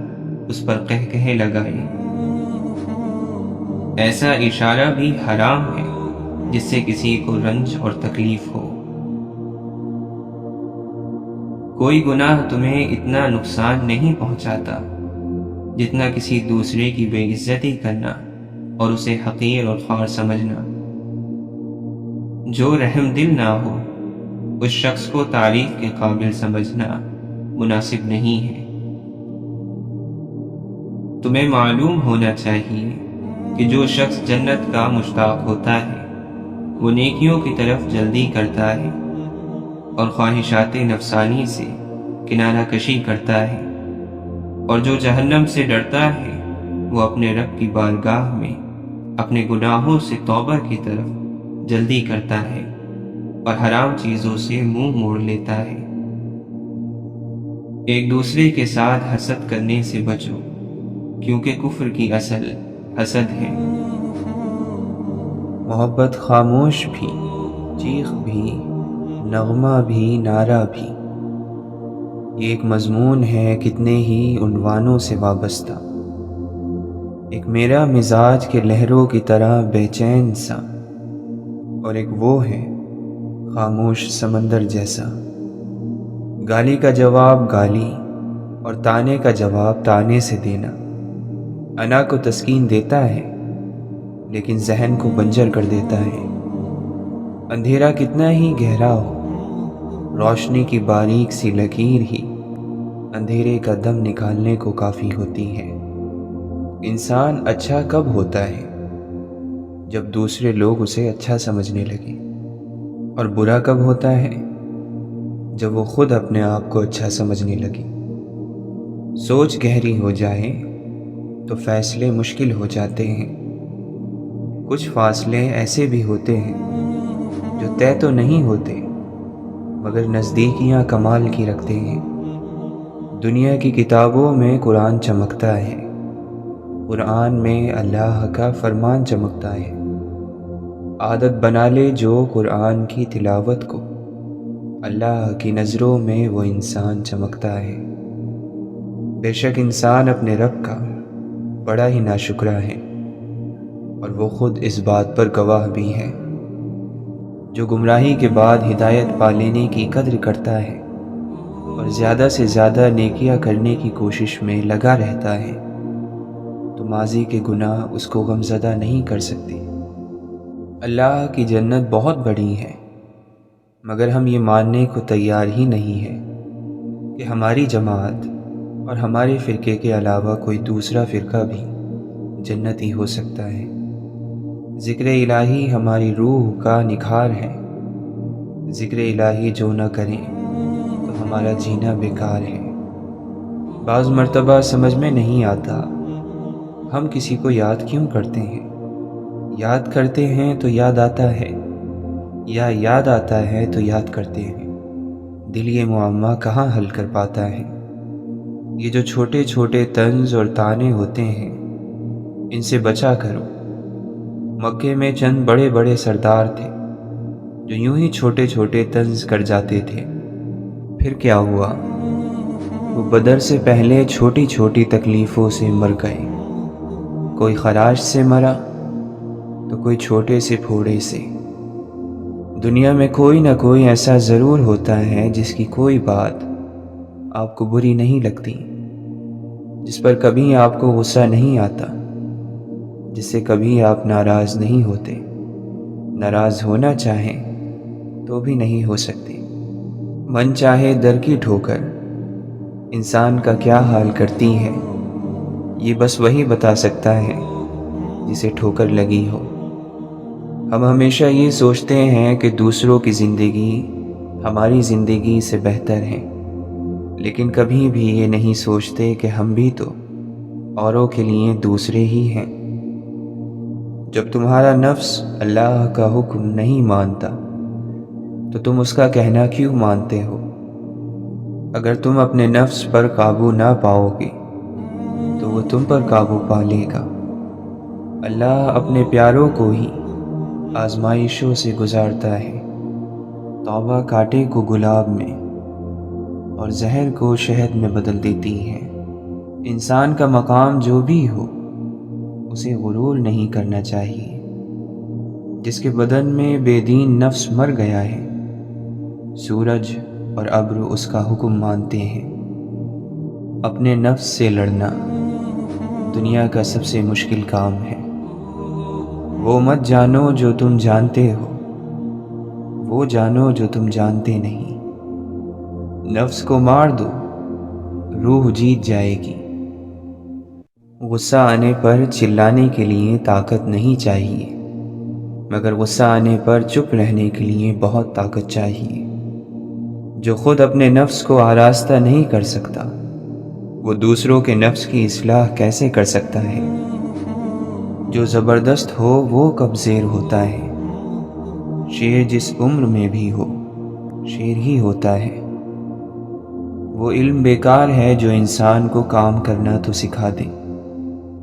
اس پر قہقہے لگائے۔ ایسا اشارہ بھی حرام ہے جس سے کسی کو رنج اور تکلیف ہو۔ کوئی گناہ تمہیں اتنا نقصان نہیں پہنچاتا جتنا کسی دوسرے کی بے عزتی کرنا اور اسے حقیر اور خوار سمجھنا۔ جو رحم دل نہ ہو اس شخص کو تعریف کے قابل سمجھنا مناسب نہیں ہے۔ تمہیں معلوم ہونا چاہیے کہ جو شخص جنت کا مشتاق ہوتا ہے وہ نیکیوں کی طرف جلدی کرتا ہے اور خواہشات نفسانی سے کنارہ کشی کرتا ہے، اور جو جہنم سے ڈرتا ہے وہ اپنے رب کی بارگاہ میں اپنے گناہوں سے توبہ کی طرف جلدی کرتا ہے اور حرام چیزوں سے منہ موڑ لیتا ہے۔ ایک دوسرے کے ساتھ حسد کرنے سے بچو، کیونکہ کفر کی اصل حسد ہے۔ محبت خاموش بھی، چیخ بھی، نغمہ بھی، نعرہ بھی، یہ ایک مضمون ہے کتنے ہی عنوانوں سے وابستہ۔ ایک میرا مزاج کے لہروں کی طرح بے چین سا، اور ایک وہ ہے خاموش سمندر جیسا۔ گالی کا جواب گالی اور تانے کا جواب تانے سے دینا انا کو تسکین دیتا ہے لیکن ذہن کو بنجر کر دیتا ہے۔ اندھیرا کتنا ہی گہرا ہو، روشنی کی باریک سی لکیر ہی اندھیرے کا دم نکالنے کو کافی ہوتی ہے۔ انسان اچھا کب ہوتا ہے؟ جب دوسرے لوگ اسے اچھا سمجھنے لگے۔ اور برا کب ہوتا ہے؟ جب وہ خود اپنے آپ کو اچھا سمجھنے لگے۔ سوچ گہری ہو جائے تو فیصلے مشکل ہو جاتے ہیں۔ کچھ فاصلے ایسے بھی ہوتے ہیں جو طے تو نہیں ہوتے مگر نزدیکیاں کمال کی رکھتے ہیں۔ دنیا کی کتابوں میں قرآن چمکتا ہے، قرآن میں اللہ کا فرمان چمکتا ہے۔ عادت بنا لے جو قرآن کی تلاوت کو، اللہ کی نظروں میں وہ انسان چمکتا ہے۔ بے شک انسان اپنے رب کا بڑا ہی ناشکرا ہے، اور وہ خود اس بات پر گواہ بھی ہے۔ جو گمراہی کے بعد ہدایت پا لینے کی قدر کرتا ہے اور زیادہ سے زیادہ نیکیاں کرنے کی کوشش میں لگا رہتا ہے تو ماضی کے گناہ اس کو غمزدہ نہیں کر سکتے۔ اللہ کی جنت بہت بڑی ہے، مگر ہم یہ ماننے کو تیار ہی نہیں ہے کہ ہماری جماعت اور ہمارے فرقے کے علاوہ کوئی دوسرا فرقہ بھی جنتی ہو سکتا ہے۔ ذکر الہی ہماری روح کا نکھار ہے، ذکر الہی جو نہ کریں تو ہمارا جینا بیکار ہے۔ بعض مرتبہ سمجھ میں نہیں آتا ہم کسی کو یاد کیوں کرتے ہیں۔ یاد کرتے ہیں تو یاد آتا ہے، یا یاد آتا ہے تو یاد کرتے ہیں۔ دل یہ معمہ کہاں حل کر پاتا ہے۔ یہ جو چھوٹے چھوٹے طنز اور طعنے ہوتے ہیں ان سے بچا کرو۔ مکے میں چند بڑے بڑے سردار تھے جو یوں ہی چھوٹے چھوٹے طنز کر جاتے تھے، پھر کیا ہوا؟ وہ بدر سے پہلے چھوٹی چھوٹی تکلیفوں سے مر گئے۔ کوئی خراش سے مرا تو کوئی چھوٹے سے پھوڑے سے۔ دنیا میں کوئی نہ کوئی ایسا ضرور ہوتا ہے جس کی کوئی بات آپ کو بری نہیں لگتی، جس پر کبھی آپ کو غصہ نہیں آتا، جس سے کبھی آپ ناراض نہیں ہوتے۔ ناراض ہونا چاہیں تو بھی نہیں ہو سکتے۔ من چاہے در کی ٹھوکر انسان کا کیا حال کرتی ہے، یہ بس وہی بتا سکتا ہے جسے ٹھوکر لگی ہو۔ ہم ہمیشہ یہ سوچتے ہیں کہ دوسروں کی زندگی ہماری زندگی سے بہتر ہے، لیکن کبھی بھی یہ نہیں سوچتے کہ ہم بھی تو اوروں کے لیے دوسرے ہی ہیں۔ جب تمہارا نفس اللہ کا حکم نہیں مانتا تو تم اس کا کہنا کیوں مانتے ہو؟ اگر تم اپنے نفس پر قابو نہ پاؤ گے تو وہ تم پر قابو پا لے گا۔ اللہ اپنے پیاروں کو ہی آزمائشوں سے گزارتا ہے۔ توبہ کانٹے کو گلاب میں اور زہر کو شہد میں بدل دیتی ہے۔ انسان کا مقام جو بھی ہو اسے غرور نہیں کرنا چاہیے۔ جس کے بدن میں بے دین نفس مر گیا ہے، سورج اور ابر اس کا حکم مانتے ہیں۔ اپنے نفس سے لڑنا دنیا کا سب سے مشکل کام ہے۔ وہ مت جانو جو تم جانتے ہو، وہ جانو جو تم جانتے نہیں۔ نفس کو مار دو، روح جیت جائے گی۔ غصہ آنے پر چلانے کے لیے طاقت نہیں چاہیے، مگر غصہ آنے پر چپ رہنے کے لیے بہت طاقت چاہیے۔ جو خود اپنے نفس کو آراستہ نہیں کر سکتا، وہ دوسروں کے نفس کی اصلاح کیسے کر سکتا ہے؟ جو زبردست ہو وہ کب زیر ہوتا ہے؟ شیر جس عمر میں بھی ہو شیر ہی ہوتا ہے۔ وہ علم بیکار ہے جو انسان کو کام کرنا تو سکھا دے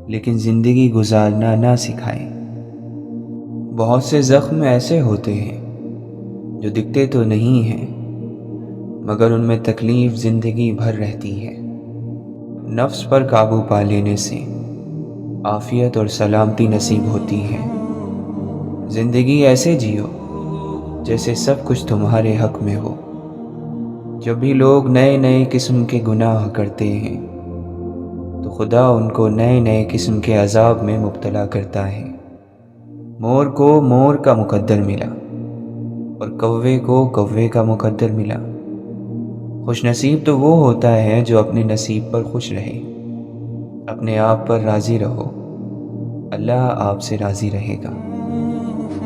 لیکن زندگی گزارنا نہ سکھائے۔ بہت سے زخم ایسے ہوتے ہیں جو دکھتے تو نہیں ہیں مگر ان میں تکلیف زندگی بھر رہتی ہے۔ نفس پر قابو پا لینے سے عافیت اور سلامتی نصیب ہوتی ہے۔ زندگی ایسے جیو جیسے سب کچھ تمہارے حق میں ہو۔ جب بھی لوگ نئے نئے قسم کے گناہ کرتے ہیں تو خدا ان کو نئے نئے قسم کے عذاب میں مبتلا کرتا ہے۔ مور کو مور کا مقدر ملا اور کوے کو کوے کا مقدر ملا۔ خوش نصیب تو وہ ہوتا ہے جو اپنے نصیب پر خوش رہے۔ اپنے آپ پر راضی رہو، اللہ آپ سے راضی رہے گا۔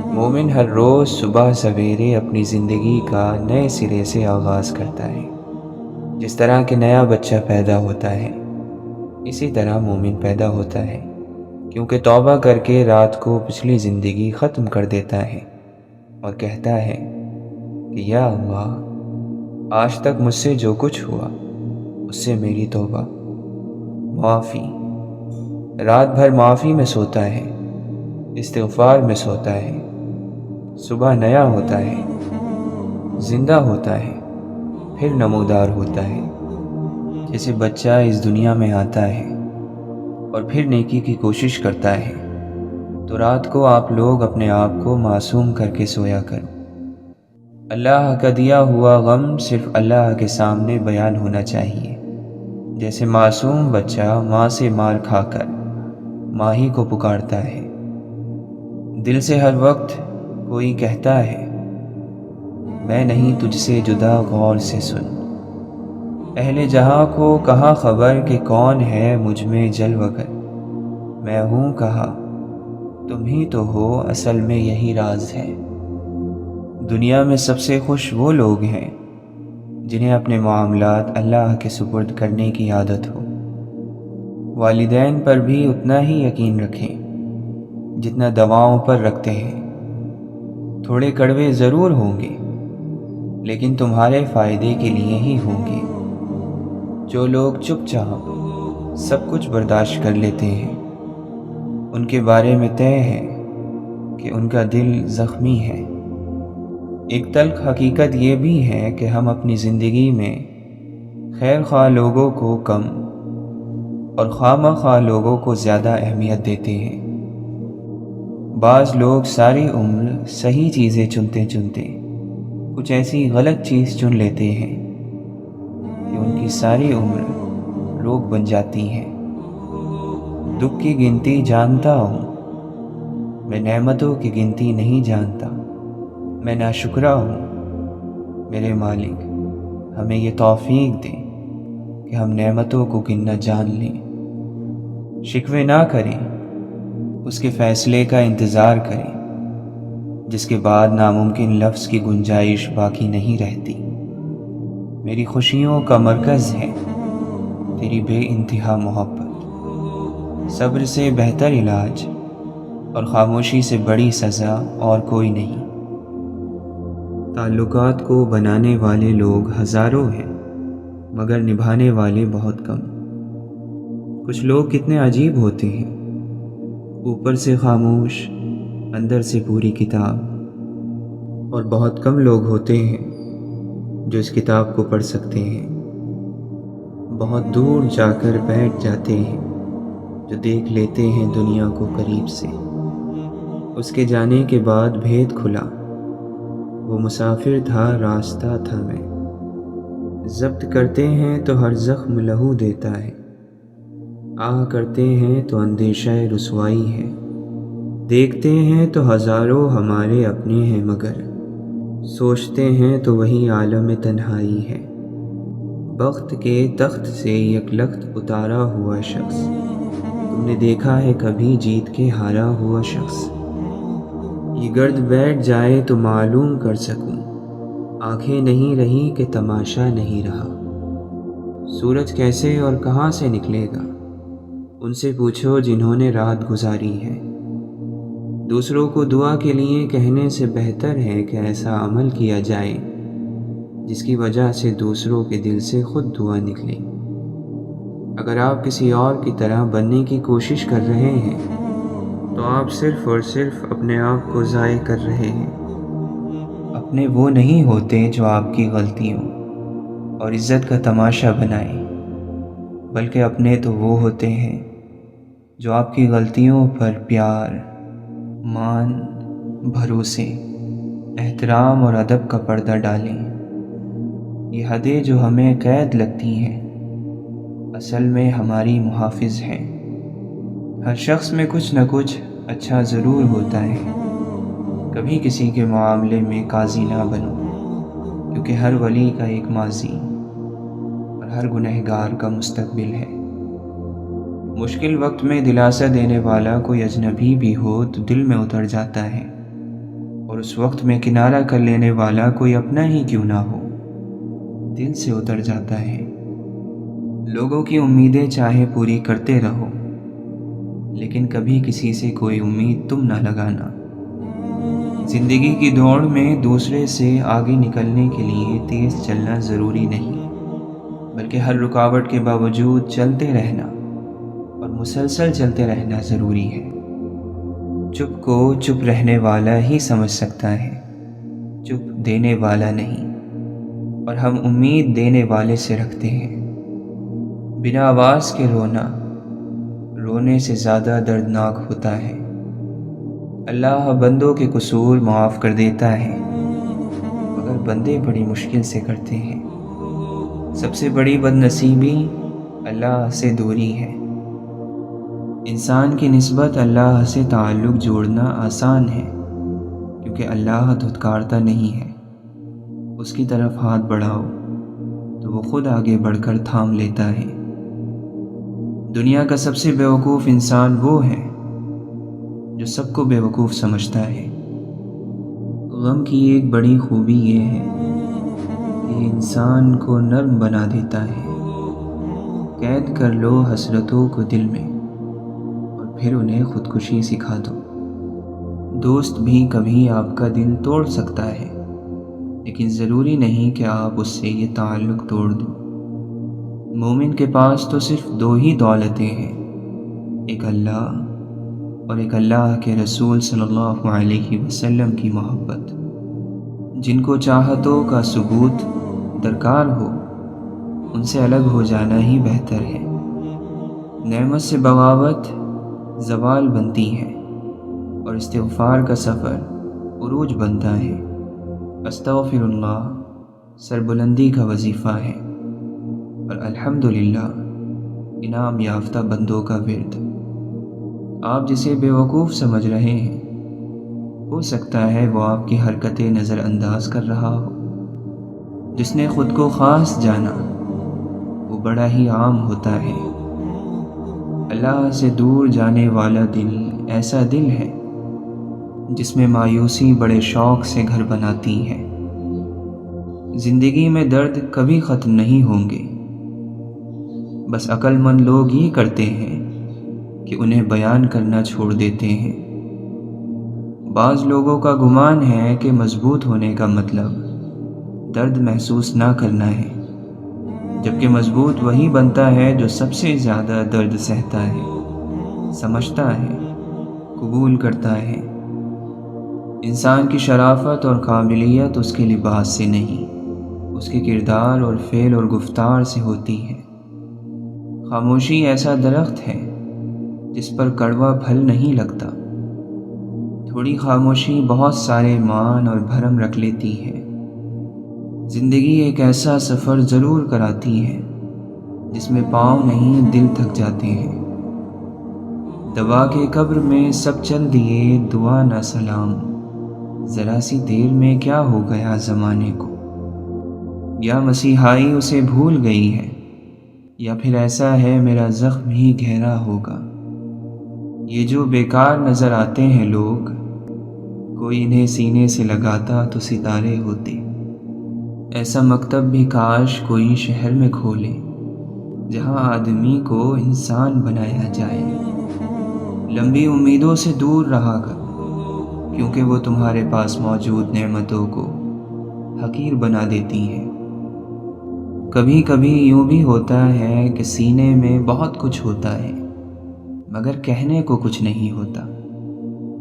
مومن ہر روز صبح سویرے اپنی زندگی کا نئے سرے سے آغاز کرتا ہے۔ جس طرح کہ نیا بچہ پیدا ہوتا ہے اسی طرح مومن پیدا ہوتا ہے، کیونکہ توبہ کر کے رات کو پچھلی زندگی ختم کر دیتا ہے اور کہتا ہے کہ یا اللہ، آج تک مجھ سے جو کچھ ہوا اس سے میری توبہ، معافی۔ رات بھر معافی میں سوتا ہے، استغفار میں سوتا ہے۔ صبح نیا ہوتا ہے، زندہ ہوتا ہے، پھر نمودار ہوتا ہے۔ جیسے بچہ اس دنیا میں آتا ہے اور پھر نیکی کی کوشش کرتا ہے، تو رات کو آپ لوگ اپنے آپ کو معصوم کر کے سویا کرو۔ اللہ کا دیا ہوا غم صرف اللہ کے سامنے بیان ہونا چاہیے۔ جیسے معصوم بچہ ماں سے مار کھا کر ماں ہی کو پکارتا ہے۔ دل سے ہر وقت کوئی کہتا ہے میں نہیں تجھ سے جدا، غور سے سن۔ اہل جہاں کو کہاں خبر کہ کون ہے مجھ میں جلوہ گر۔ میں ہوں کہا تم ہی تو ہو، اصل میں یہی راز ہے۔ دنیا میں سب سے خوش وہ لوگ ہیں جنہیں اپنے معاملات اللہ کے سپرد کرنے کی عادت ہو۔ والدین پر بھی اتنا ہی یقین رکھیں جتنا دواؤں پر رکھتے ہیں۔ تھوڑے کڑوے ضرور ہوں گے لیکن تمہارے فائدے کے لیے ہی ہوں گے۔ جو لوگ چپ چاپ سب کچھ برداشت کر لیتے ہیں ان کے بارے میں طے ہے کہ ان کا دل زخمی ہے۔ ایک تلخ حقیقت یہ بھی ہے کہ ہم اپنی زندگی میں خیر خواہ لوگوں کو کم اور خواہ خواہ لوگوں کو زیادہ اہمیت دیتے ہیں۔ بعض لوگ ساری عمر صحیح چیزیں چنتے چنتے کچھ ایسی غلط چیز چن لیتے ہیں کہ ان کی ساری عمر روگ بن جاتی ہے۔ دکھ کی گنتی جانتا ہوں، میں نعمتوں کی گنتی نہیں جانتا۔ میں ناشکرہ ہوں، میرے مالک ہمیں یہ توفیق دے کہ ہم نعمتوں کو گننا جان لیں۔ شکوے نہ کریں، اس کے فیصلے کا انتظار کریں جس کے بعد ناممکن لفظ کی گنجائش باقی نہیں رہتی۔ میری خوشیوں کا مرکز ہے تیری بے انتہا محبت، صبر سے بہتر علاج اور خاموشی سے بڑی سزا اور کوئی نہیں۔ تعلقات کو بنانے والے لوگ ہزاروں ہیں مگر نبھانے والے بہت کم۔ کچھ لوگ کتنے عجیب ہوتے ہیں، اوپر سے خاموش اندر سے پوری کتاب، اور بہت کم لوگ ہوتے ہیں جو اس کتاب کو پڑھ سکتے ہیں۔ بہت دور جا کر بیٹھ جاتے ہیں جو دیکھ لیتے ہیں دنیا کو قریب سے۔ اس کے جانے کے بعد بھید کھلا، وہ مسافر تھا راستہ تھا میں۔ ضبط کرتے ہیں تو ہر زخم لہو دیتا ہے، آہ کرتے ہیں تو اندیشہ رسوائی ہے۔ دیکھتے ہیں تو ہزاروں ہمارے اپنے ہیں مگر سوچتے ہیں تو وہی عالم تنہائی ہے۔ بخت کے تخت سے یک لخت اتارا ہوا شخص، تم نے دیکھا ہے کبھی جیت کے ہارا ہوا شخص؟ یہ گرد بیٹھ جائے تو معلوم کر سکوں، آنکھیں نہیں رہی کہ تماشا نہیں رہا۔ سورج کیسے اور کہاں سے نکلے گا ان سے پوچھو جنہوں نے رات گزاری ہے۔ دوسروں کو دعا کے لیے کہنے سے بہتر ہے کہ ایسا عمل کیا جائے جس کی وجہ سے دوسروں کے دل سے خود دعا نکلے۔ اگر آپ کسی اور کی طرح بننے کی کوشش کر رہے ہیں تو آپ صرف اور صرف اپنے آپ کو ضائع کر رہے ہیں۔ اپنے وہ نہیں ہوتے جو آپ کی غلطیوں اور عزت کا تماشا بنائیں، بلکہ اپنے تو وہ ہوتے ہیں جو آپ کی غلطیوں پر پیار، مان، بھروسے، احترام اور ادب کا پردہ ڈالیں۔ یہ حدیں جو ہمیں قید لگتی ہیں اصل میں ہماری محافظ ہیں۔ ہر شخص میں کچھ نہ کچھ اچھا ضرور ہوتا ہے، کبھی کسی کے معاملے میں قاضی نہ بنو، کیونکہ ہر ولی کا ایک ماضی اور ہر گنہگار کا مستقبل ہے۔ مشکل وقت میں دلاسا دینے والا کوئی اجنبی بھی ہو تو دل میں اتر جاتا ہے، اور اس وقت میں کنارہ کر لینے والا کوئی اپنا ہی کیوں نہ ہو دل سے اتر جاتا ہے۔ لوگوں کی امیدیں چاہے پوری کرتے رہو لیکن کبھی کسی سے کوئی امید تم نہ لگانا۔ زندگی کی دوڑ میں دوسرے سے آگے نکلنے کے لیے تیز چلنا ضروری نہیں، بلکہ ہر رکاوٹ کے باوجود چلتے رہنا اور مسلسل چلتے رہنا ضروری ہے۔ چپ کو چپ رہنے والا ہی سمجھ سکتا ہے، چپ دینے والا نہیں، اور ہم امید دینے والے سے رکھتے ہیں۔ بنا آواز کے رونے سے زیادہ دردناک ہوتا ہے۔ اللہ بندوں کے قصور معاف کر دیتا ہے مگر بندے بڑی مشکل سے کرتے ہیں۔ سب سے بڑی بد نصیبی اللہ سے دوری ہے۔ انسان کی نسبت اللہ سے تعلق جوڑنا آسان ہے کیونکہ اللہ دھتکارتا نہیں ہے۔ اس کی طرف ہاتھ بڑھاؤ تو وہ خود آگے بڑھ کر تھام لیتا ہے۔ دنیا کا سب سے بیوقوف انسان وہ ہے جو سب کو بیوقوف سمجھتا ہے۔ غم کی ایک بڑی خوبی یہ ہے کہ یہ انسان کو نرم بنا دیتا ہے۔ قید کر لو حسرتوں کو دل میں اور پھر انہیں خودکشی سکھا دو۔ دوست بھی کبھی آپ کا دل توڑ سکتا ہے لیکن ضروری نہیں کہ آپ اس سے یہ تعلق توڑ دو۔ مومن کے پاس تو صرف دو ہی دولتیں ہیں، ایک اللہ اور ایک اللہ کے رسول صلی اللہ علیہ وسلم کی محبت۔ جن کو چاہتوں کا ثبوت درکار ہو ان سے الگ ہو جانا ہی بہتر ہے۔ نعمت سے بغاوت زوال بنتی ہے اور استغفار کا سفر عروج بنتا ہے۔ استغفر اللہ سربلندی کا وظیفہ ہے اور الحمدللہ انعام یافتہ بندوں کا ورد۔ آپ جسے بیوقوف سمجھ رہے ہیں ہو سکتا ہے وہ آپ کی حرکتیں نظر انداز کر رہا ہو۔ جس نے خود کو خاص جانا وہ بڑا ہی عام ہوتا ہے۔ اللہ سے دور جانے والا دل ایسا دل ہے جس میں مایوسی بڑے شوق سے گھر بناتی ہے۔ زندگی میں درد کبھی ختم نہیں ہوں گے، بس عقل مند لوگ یہ کرتے ہیں کہ انہیں بیان کرنا چھوڑ دیتے ہیں۔ بعض لوگوں کا گمان ہے کہ مضبوط ہونے کا مطلب درد محسوس نہ کرنا ہے، جبکہ مضبوط وہی بنتا ہے جو سب سے زیادہ درد سہتا ہے، سمجھتا ہے، قبول کرتا ہے۔ انسان کی شرافت اور قابلیت اس کے لباس سے نہیں، اس کے کردار اور فعل اور گفتار سے ہوتی ہے۔ خاموشی ایسا درخت ہے جس پر کڑوا پھل نہیں لگتا۔ تھوڑی خاموشی بہت سارے مان اور بھرم رکھ لیتی ہے۔ زندگی ایک ایسا سفر ضرور کراتی ہے جس میں پاؤں نہیں دل تھک جاتے ہیں۔ دوا کے قبر میں سب چل دیے دعا نہ سلام، ذرا سی دیر میں کیا ہو گیا زمانے کو۔ یا مسیحائی اسے بھول گئی ہے، یا پھر ایسا ہے میرا زخم ہی گہرا ہوگا۔ یہ جو بیکار نظر آتے ہیں لوگ، کوئی انہیں سینے سے لگاتا تو ستارے ہوتے۔ ایسا مکتب بھی کاش کوئی شہر میں کھولے جہاں آدمی کو انسان بنایا جائے۔ لمبی امیدوں سے دور رہا کر، کیونکہ وہ تمہارے پاس موجود نعمتوں کو حقیر بنا دیتی ہیں۔ کبھی کبھی یوں بھی ہوتا ہے کہ سینے میں بہت کچھ ہوتا ہے مگر کہنے کو کچھ نہیں ہوتا۔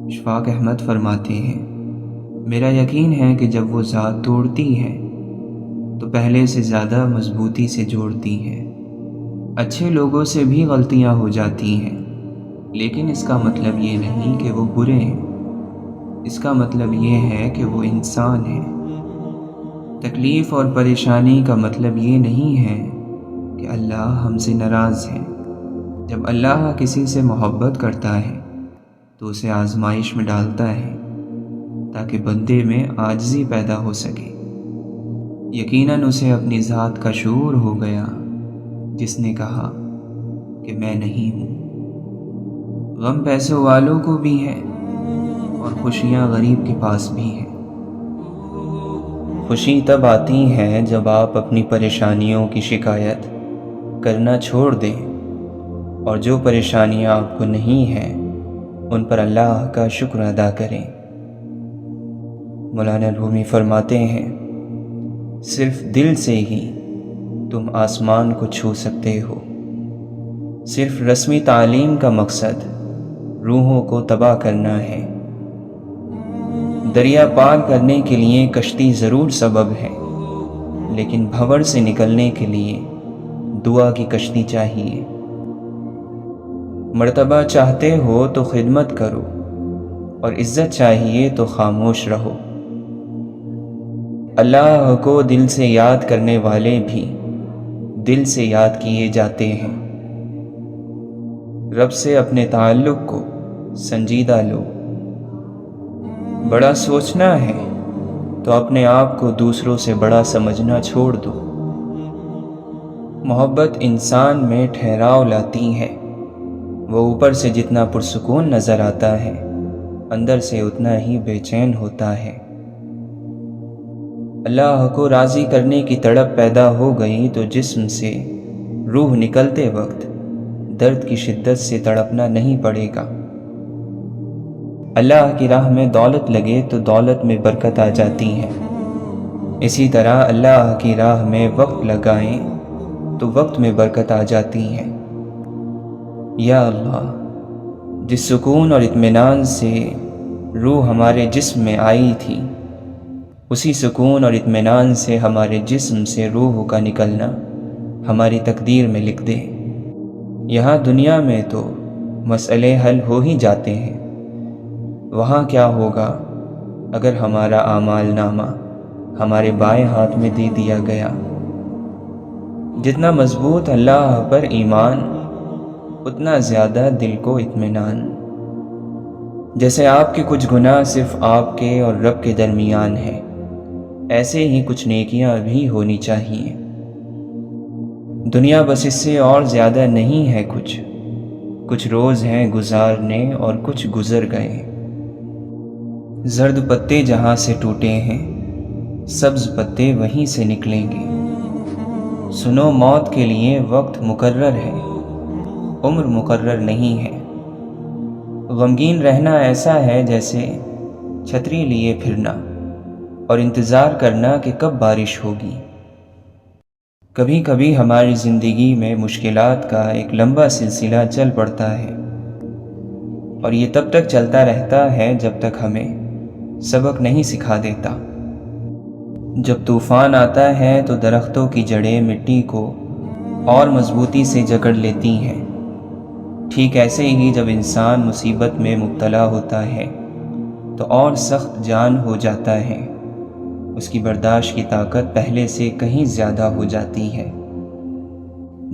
اشفاق احمد فرماتے ہیں، میرا یقین ہے کہ جب وہ ذات توڑتی ہے تو پہلے سے زیادہ مضبوطی سے جوڑتی ہے۔ اچھے لوگوں سے بھی غلطیاں ہو جاتی ہیں، لیکن اس کا مطلب یہ نہیں کہ وہ برے ہیں، اس کا مطلب یہ ہے کہ وہ انسان ہیں۔ تکلیف اور پریشانی کا مطلب یہ نہیں ہے کہ اللہ ہم سے ناراض ہے۔ جب اللہ کسی سے محبت کرتا ہے تو اسے آزمائش میں ڈالتا ہے تاکہ بندے میں عاجزی پیدا ہو سکے۔ یقیناً اسے اپنی ذات کا شعور ہو گیا جس نے کہا کہ میں نہیں ہوں۔ غم پیسوں والوں کو بھی ہے اور خوشیاں غریب کے پاس بھی ہیں۔ خوشی تب آتی ہے جب آپ اپنی پریشانیوں کی شکایت کرنا چھوڑ دیں اور جو پریشانیاں آپ کو نہیں ہیں ان پر اللہ کا شکر ادا کریں۔ مولانا رومی فرماتے ہیں، صرف دل سے ہی تم آسمان کو چھو سکتے ہو۔ صرف رسمی تعلیم کا مقصد روحوں کو تباہ کرنا ہے۔ دریا پار کرنے کے لیے کشتی ضرور سبب ہے، لیکن بھنور سے نکلنے کے لیے دعا کی کشتی چاہیے۔ مرتبہ چاہتے ہو تو خدمت کرو اور عزت چاہیے تو خاموش رہو۔ اللہ کو دل سے یاد کرنے والے بھی دل سے یاد کیے جاتے ہیں۔ رب سے اپنے تعلق کو سنجیدہ لو۔ بڑا سوچنا ہے تو اپنے آپ کو دوسروں سے بڑا سمجھنا چھوڑ دو۔ محبت انسان میں ٹھہراؤ لاتی ہے۔ وہ اوپر سے جتنا پرسکون نظر آتا ہے، اندر سے اتنا ہی بے چین ہوتا ہے۔ اللہ کو راضی کرنے کی تڑپ پیدا ہو گئی تو جسم سے روح نکلتے وقت درد کی شدت سے تڑپنا نہیں پڑے گا۔ اللہ کی راہ میں دولت لگے تو دولت میں برکت آ جاتی ہے۔ اسی طرح اللہ کی راہ میں وقت لگائیں تو وقت میں برکت آ جاتی ہے۔ یا اللہ، جس سکون اور اطمینان سے روح ہمارے جسم میں آئی تھی، اسی سکون اور اطمینان سے ہمارے جسم سے روح کا نکلنا ہماری تقدیر میں لکھ دے۔ یہاں دنیا میں تو مسئلے حل ہو ہی جاتے ہیں، وہاں کیا ہوگا اگر ہمارا اعمال نامہ ہمارے بائیں ہاتھ میں دے دیا گیا؟ جتنا مضبوط اللہ پر ایمان، اتنا زیادہ دل کو اطمینان۔ جیسے آپ کے کچھ گناہ صرف آپ کے اور رب کے درمیان ہیں، ایسے ہی کچھ نیکیاں بھی ہونی چاہیے۔ دنیا بس اس سے اور زیادہ نہیں ہے کچھ، کچھ روز ہیں گزارنے اور کچھ گزر گئے۔ زرد پتے جہاں سے ٹوٹے ہیں سبز پتے وہیں سے نکلیں گے۔ سنو موت کے لیے وقت مقرر ہے، عمر مقرر نہیں ہے۔ غمگین رہنا ایسا ہے جیسے چھتری لیے پھرنا اور انتظار کرنا کہ کب بارش ہوگی۔ کبھی کبھی ہماری زندگی میں مشکلات کا ایک لمبا سلسلہ چل پڑتا ہے، اور یہ تب تک چلتا رہتا ہے جب تک ہمیں سبق نہیں سکھا دیتا۔ جب طوفان آتا ہے تو درختوں کی جڑیں مٹی کو اور مضبوطی سے جکڑ لیتی ہیں۔ ٹھیک ایسے ہی جب انسان مصیبت میں مبتلا ہوتا ہے تو اور سخت جان ہو جاتا ہے، اس کی برداشت کی طاقت پہلے سے کہیں زیادہ ہو جاتی ہے۔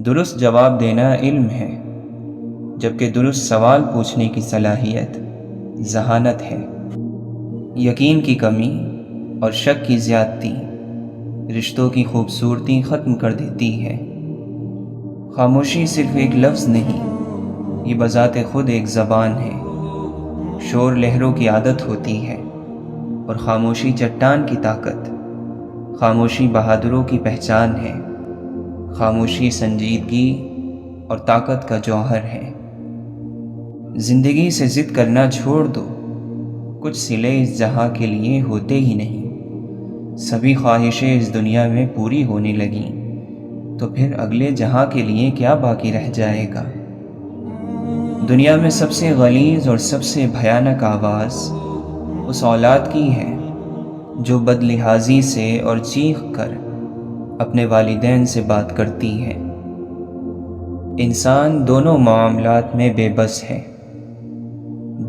درست جواب دینا علم ہے، جبکہ درست سوال پوچھنے کی صلاحیت ذہانت ہے۔ یقین کی کمی اور شک کی زیادتی رشتوں کی خوبصورتی ختم کر دیتی ہے۔ خاموشی صرف ایک لفظ نہیں، یہ بذات خود ایک زبان ہے۔ شور لہروں کی عادت ہوتی ہے اور خاموشی چٹان کی طاقت۔ خاموشی بہادروں کی پہچان ہے، خاموشی سنجیدگی اور طاقت کا جوہر ہے۔ زندگی سے ضد کرنا چھوڑ دو، کچھ صلے اس جہاں کے لیے ہوتے ہی نہیں۔ سبھی خواہشیں اس دنیا میں پوری ہونے لگیں تو پھر اگلے جہاں کے لیے کیا باقی رہ جائے گا؟ دنیا میں سب سے غلیظ اور سب سے بھیانک آواز اس اولاد کی ہے جو بد لحاظی سے اور چیخ کر اپنے والدین سے بات کرتی ہے۔ انسان دونوں معاملات میں بے بس ہے،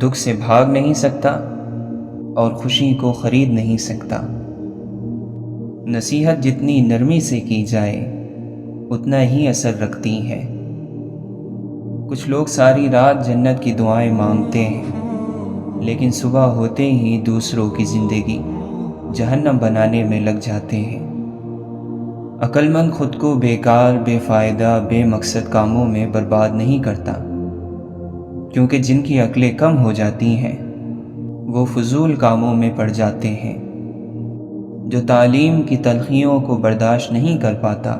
دکھ سے بھاگ نہیں سکتا اور خوشی کو خرید نہیں سکتا۔ نصیحت جتنی نرمی سے کی جائے اتنا ہی اثر رکھتی ہے۔ کچھ لوگ ساری رات جنت کی دعائیں مانگتے ہیں، لیکن صبح ہوتے ہی دوسروں کی زندگی جہنم بنانے میں لگ جاتے ہیں۔ عقل مند خود کو بیکار، بے فائدہ، بے مقصد کاموں میں برباد نہیں کرتا، کیونکہ جن کی عقلیں کم ہو جاتی ہیں وہ فضول کاموں میں پڑ جاتے ہیں۔ جو تعلیم کی تلخیوں کو برداشت نہیں کر پاتا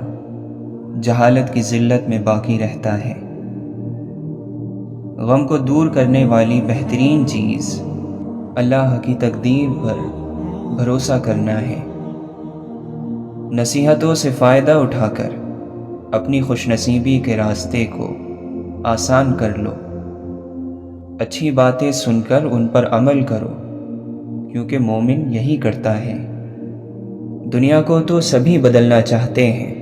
جہالت کی ذلت میں باقی رہتا ہے۔ غم کو دور کرنے والی بہترین چیز اللہ کی تقدیر پر بھروسہ کرنا ہے۔ نصیحتوں سے فائدہ اٹھا کر اپنی خوش نصیبی کے راستے کو آسان کر لو۔ اچھی باتیں سن کر ان پر عمل کرو، کیونکہ مومن یہی کرتا ہے۔ دنیا کو تو سبھی بدلنا چاہتے ہیں،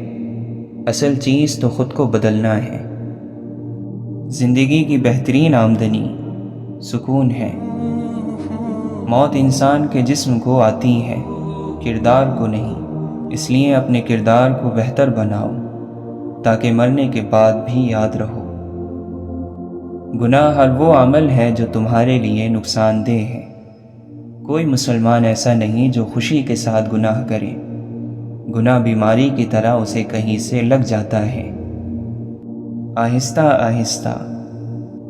اصل چیز تو خود کو بدلنا ہے۔ زندگی کی بہترین آمدنی سکون ہے۔ موت انسان کے جسم کو آتی ہے، کردار کو نہیں، اس لیے اپنے کردار کو بہتر بناؤ تاکہ مرنے کے بعد بھی یاد رہو۔ گناہ ہر وہ عمل ہے جو تمہارے لیے نقصان دہ ہے۔ کوئی مسلمان ایسا نہیں جو خوشی کے ساتھ گناہ کرے۔ گناہ بیماری کی طرح اسے کہیں سے لگ جاتا ہے۔ آہستہ آہستہ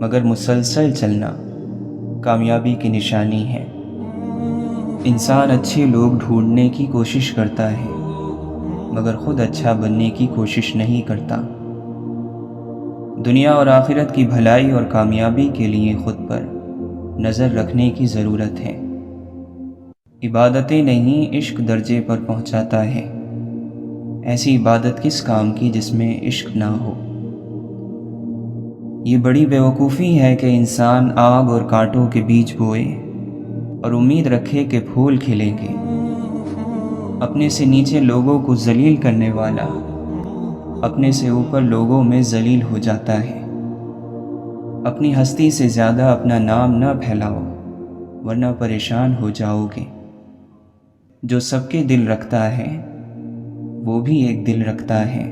مگر مسلسل چلنا کامیابی کی نشانی ہے۔ انسان اچھے لوگ ڈھونڈنے کی کوشش کرتا ہے مگر خود اچھا بننے کی کوشش نہیں کرتا۔ دنیا اور آخرت کی بھلائی اور کامیابی کے لیے خود پر نظر رکھنے کی ضرورت ہے۔ عبادتیں نہیں عشق درجے پر پہنچاتا ہے۔ ایسی عبادت کس کام کی جس میں عشق نہ ہو؟ یہ بڑی بیوقوفی ہے کہ انسان آگ اور کانٹوں کے بیج بوئے اور امید رکھے کہ پھول کھلیں گے۔ اپنے سے نیچے لوگوں کو ذلیل کرنے والا اپنے سے اوپر لوگوں میں ذلیل ہو جاتا ہے۔ اپنی ہستی سے زیادہ اپنا نام نہ پھیلاؤ ورنہ پریشان ہو جاؤ گے۔ جو سب کے دل رکھتا ہے وہ بھی ایک دل رکھتا ہے۔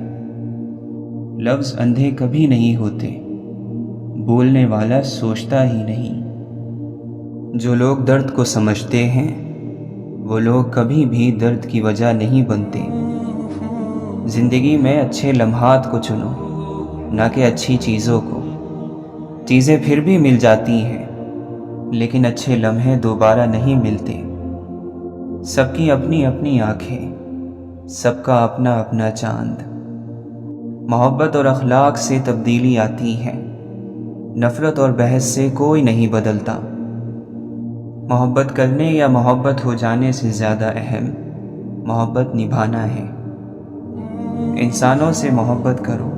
لفظ اندھے کبھی نہیں ہوتے، بولنے والا سوچتا ہی نہیں۔ جو لوگ درد کو سمجھتے ہیں وہ لوگ کبھی بھی درد کی وجہ نہیں بنتے۔ زندگی میں اچھے لمحات کو چنو، نہ کہ اچھی چیزوں کو۔ چیزیں پھر بھی مل جاتی ہیں، لیکن اچھے لمحے دوبارہ نہیں ملتے۔ سب کی اپنی اپنی آنکھیں، سب کا اپنا اپنا چاند۔ محبت اور اخلاق سے تبدیلی آتی ہے، نفرت اور بحث سے کوئی نہیں بدلتا۔ محبت کرنے یا محبت ہو جانے سے زیادہ اہم محبت نبھانا ہے۔ انسانوں سے محبت کرو،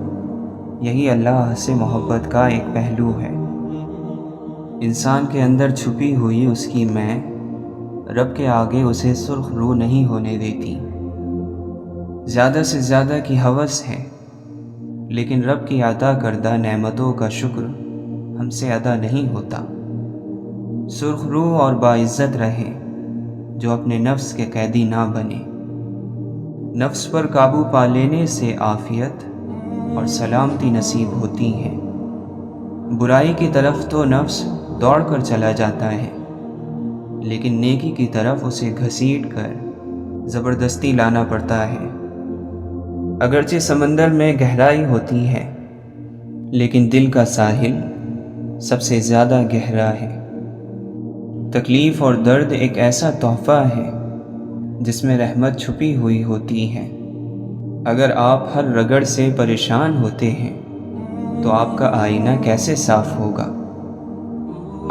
یہی اللہ سے محبت کا ایک پہلو ہے۔ انسان کے اندر چھپی ہوئی اس کی میں رب کے آگے اسے سرخ رو نہیں ہونے دیتی۔ زیادہ سے زیادہ کی ہوس ہے، لیکن رب کی عطا کردہ نعمتوں کا شکر ہم سے ادا نہیں ہوتا۔ سرخ رو اور باعزت رہے جو اپنے نفس کے قیدی نہ بنے۔ نفس پر قابو پا لینے سے عافیت اور سلامتی نصیب ہوتی ہے۔ برائی کی طرف تو نفس دوڑ کر چلا جاتا ہے، لیکن نیکی کی طرف اسے گھسیٹ کر زبردستی لانا پڑتا ہے۔ اگرچہ سمندر میں گہرائی ہوتی ہے، لیکن دل کا ساحل سب سے زیادہ گہرا ہے۔ تکلیف اور درد ایک ایسا تحفہ ہے جس میں رحمت چھپی ہوئی ہوتی ہے۔ اگر آپ ہر رگڑ سے پریشان ہوتے ہیں تو آپ کا آئینہ کیسے صاف ہوگا؟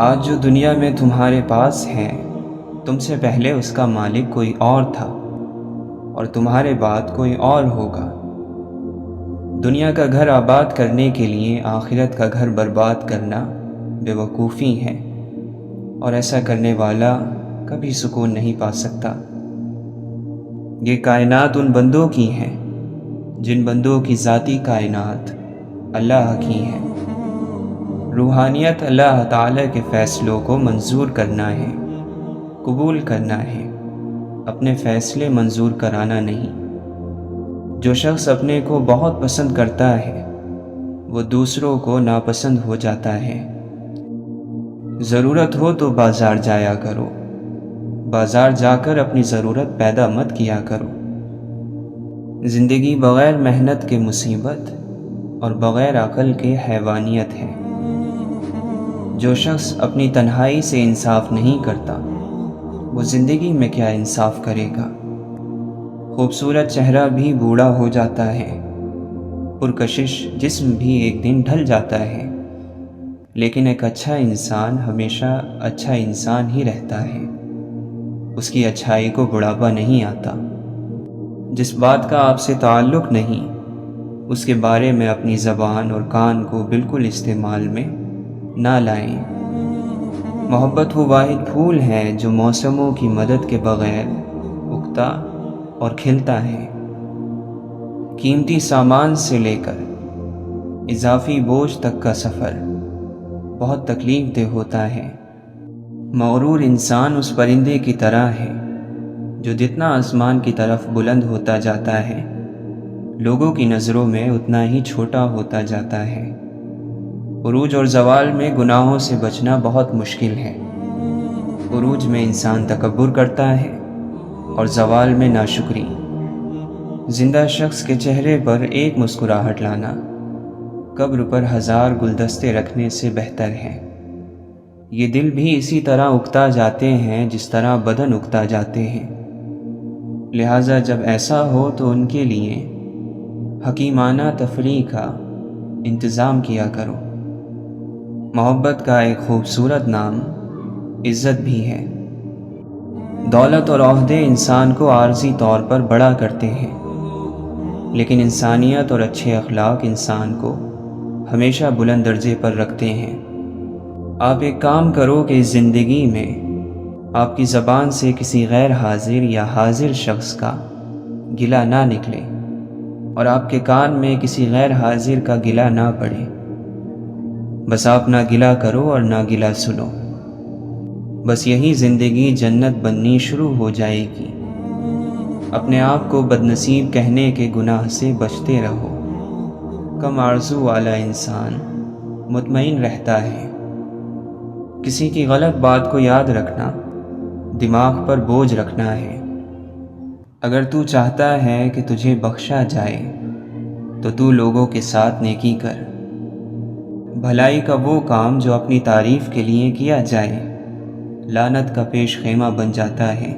آج جو دنیا میں تمہارے پاس ہے، تم سے پہلے اس کا مالک کوئی اور تھا اور تمہارے بعد کوئی اور ہوگا۔ دنیا کا گھر آباد کرنے کے لیے آخرت کا گھر برباد کرنا بے وقوفی ہے، اور ایسا کرنے والا کبھی سکون نہیں پا سکتا۔ یہ کائنات ان بندوں کی ہیں جن بندوں کی ذاتی کائنات اللہ کی ہے۔ روحانیت اللہ تعالیٰ کے فیصلوں کو منظور کرنا ہے، قبول کرنا ہے، اپنے فیصلے منظور کرانا نہیں۔ جو شخص اپنے کو بہت پسند کرتا ہے وہ دوسروں کو ناپسند ہو جاتا ہے۔ ضرورت ہو تو بازار جایا کرو، بازار جا کر اپنی ضرورت پیدا مت کیا کرو۔ زندگی بغیر محنت کے مصیبت اور بغیر عقل کے حیوانیت ہے۔ جو شخص اپنی تنہائی سے انصاف نہیں کرتا وہ زندگی میں کیا انصاف کرے گا؟ خوبصورت چہرہ بھی بوڑھا ہو جاتا ہے، پرکشش جسم بھی ایک دن ڈھل جاتا ہے، لیکن ایک اچھا انسان ہمیشہ اچھا انسان ہی رہتا ہے۔ اس کی اچھائی کو بڑھاپا نہیں آتا۔ جس بات کا آپ سے تعلق نہیں، اس کے بارے میں اپنی زبان اور کان کو بالکل استعمال میں نہ لائیں۔ محبت وہ واحد پھول ہے جو موسموں کی مدد کے بغیر اگتا اور کھلتا ہے۔ قیمتی سامان سے لے کر اضافی بوجھ تک کا سفر بہت تکلیف دہ ہوتا ہے۔ مغرور انسان اس پرندے کی طرح ہے جو جتنا آسمان کی طرف بلند ہوتا جاتا ہے، لوگوں کی نظروں میں اتنا ہی چھوٹا ہوتا جاتا ہے۔ عروج اور زوال میں گناہوں سے بچنا بہت مشکل ہے۔ عروج میں انسان تکبر کرتا ہے اور زوال میں ناشکری۔ زندہ شخص کے چہرے پر ایک مسکراہٹ لانا قبر پر 1000 گلدستے رکھنے سے بہتر ہے۔ یہ دل بھی اسی طرح اگتا جاتے ہیں جس طرح بدن اگتا جاتے ہیں، لہٰذا جب ایسا ہو تو ان کے لیے حکیمانہ تفریح کا انتظام کیا کرو۔ محبت کا ایک خوبصورت نام عزت بھی ہے۔ دولت اور عہدے انسان کو عارضی طور پر بڑا کرتے ہیں، لیکن انسانیت اور اچھے اخلاق انسان کو ہمیشہ بلند درجے پر رکھتے ہیں۔ آپ ایک کام کرو کہ اس زندگی میں آپ کی زبان سے کسی غیر حاضر یا حاضر شخص کا گلہ نہ نکلے، اور آپ کے کان میں کسی غیر حاضر کا گلہ نہ پڑے۔ بس آپ نہ گلہ کرو اور نہ گلہ سنو، بس یہی زندگی جنت بننی شروع ہو جائے گی۔ اپنے آپ کو بدنصیب کہنے کے گناہ سے بچتے رہو۔ کم آرزو والا انسان مطمئن رہتا ہے۔ کسی کی غلط بات کو یاد رکھنا دماغ پر بوجھ رکھنا ہے۔ اگر تو چاہتا ہے کہ تجھے بخشا جائے تو لوگوں کے ساتھ نیکی کر۔ بھلائی کا وہ کام جو اپنی تعریف کے لیے کیا جائے لعنت کا پیش خیمہ بن جاتا ہے۔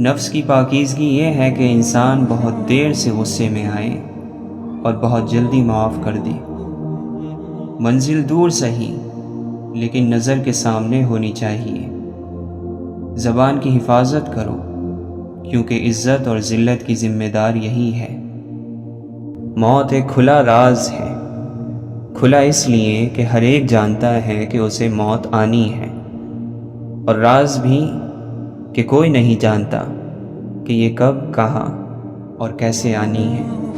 نفس کی پاکیزگی یہ ہے کہ انسان بہت دیر سے غصے میں آئے اور بہت جلدی معاف کر دے۔ منزل دور سہی لیکن نظر کے سامنے ہونی چاہیے۔ زبان کی حفاظت کرو کیونکہ عزت اور ذلت کی ذمہ دار یہی ہے۔ موت ایک کھلا راز ہے، کھلا اس لیے کہ ہر ایک جانتا ہے کہ اسے موت آنی ہے، اور راز بھی کہ کوئی نہیں جانتا کہ یہ کب، کہاں اور کیسے آنی ہے۔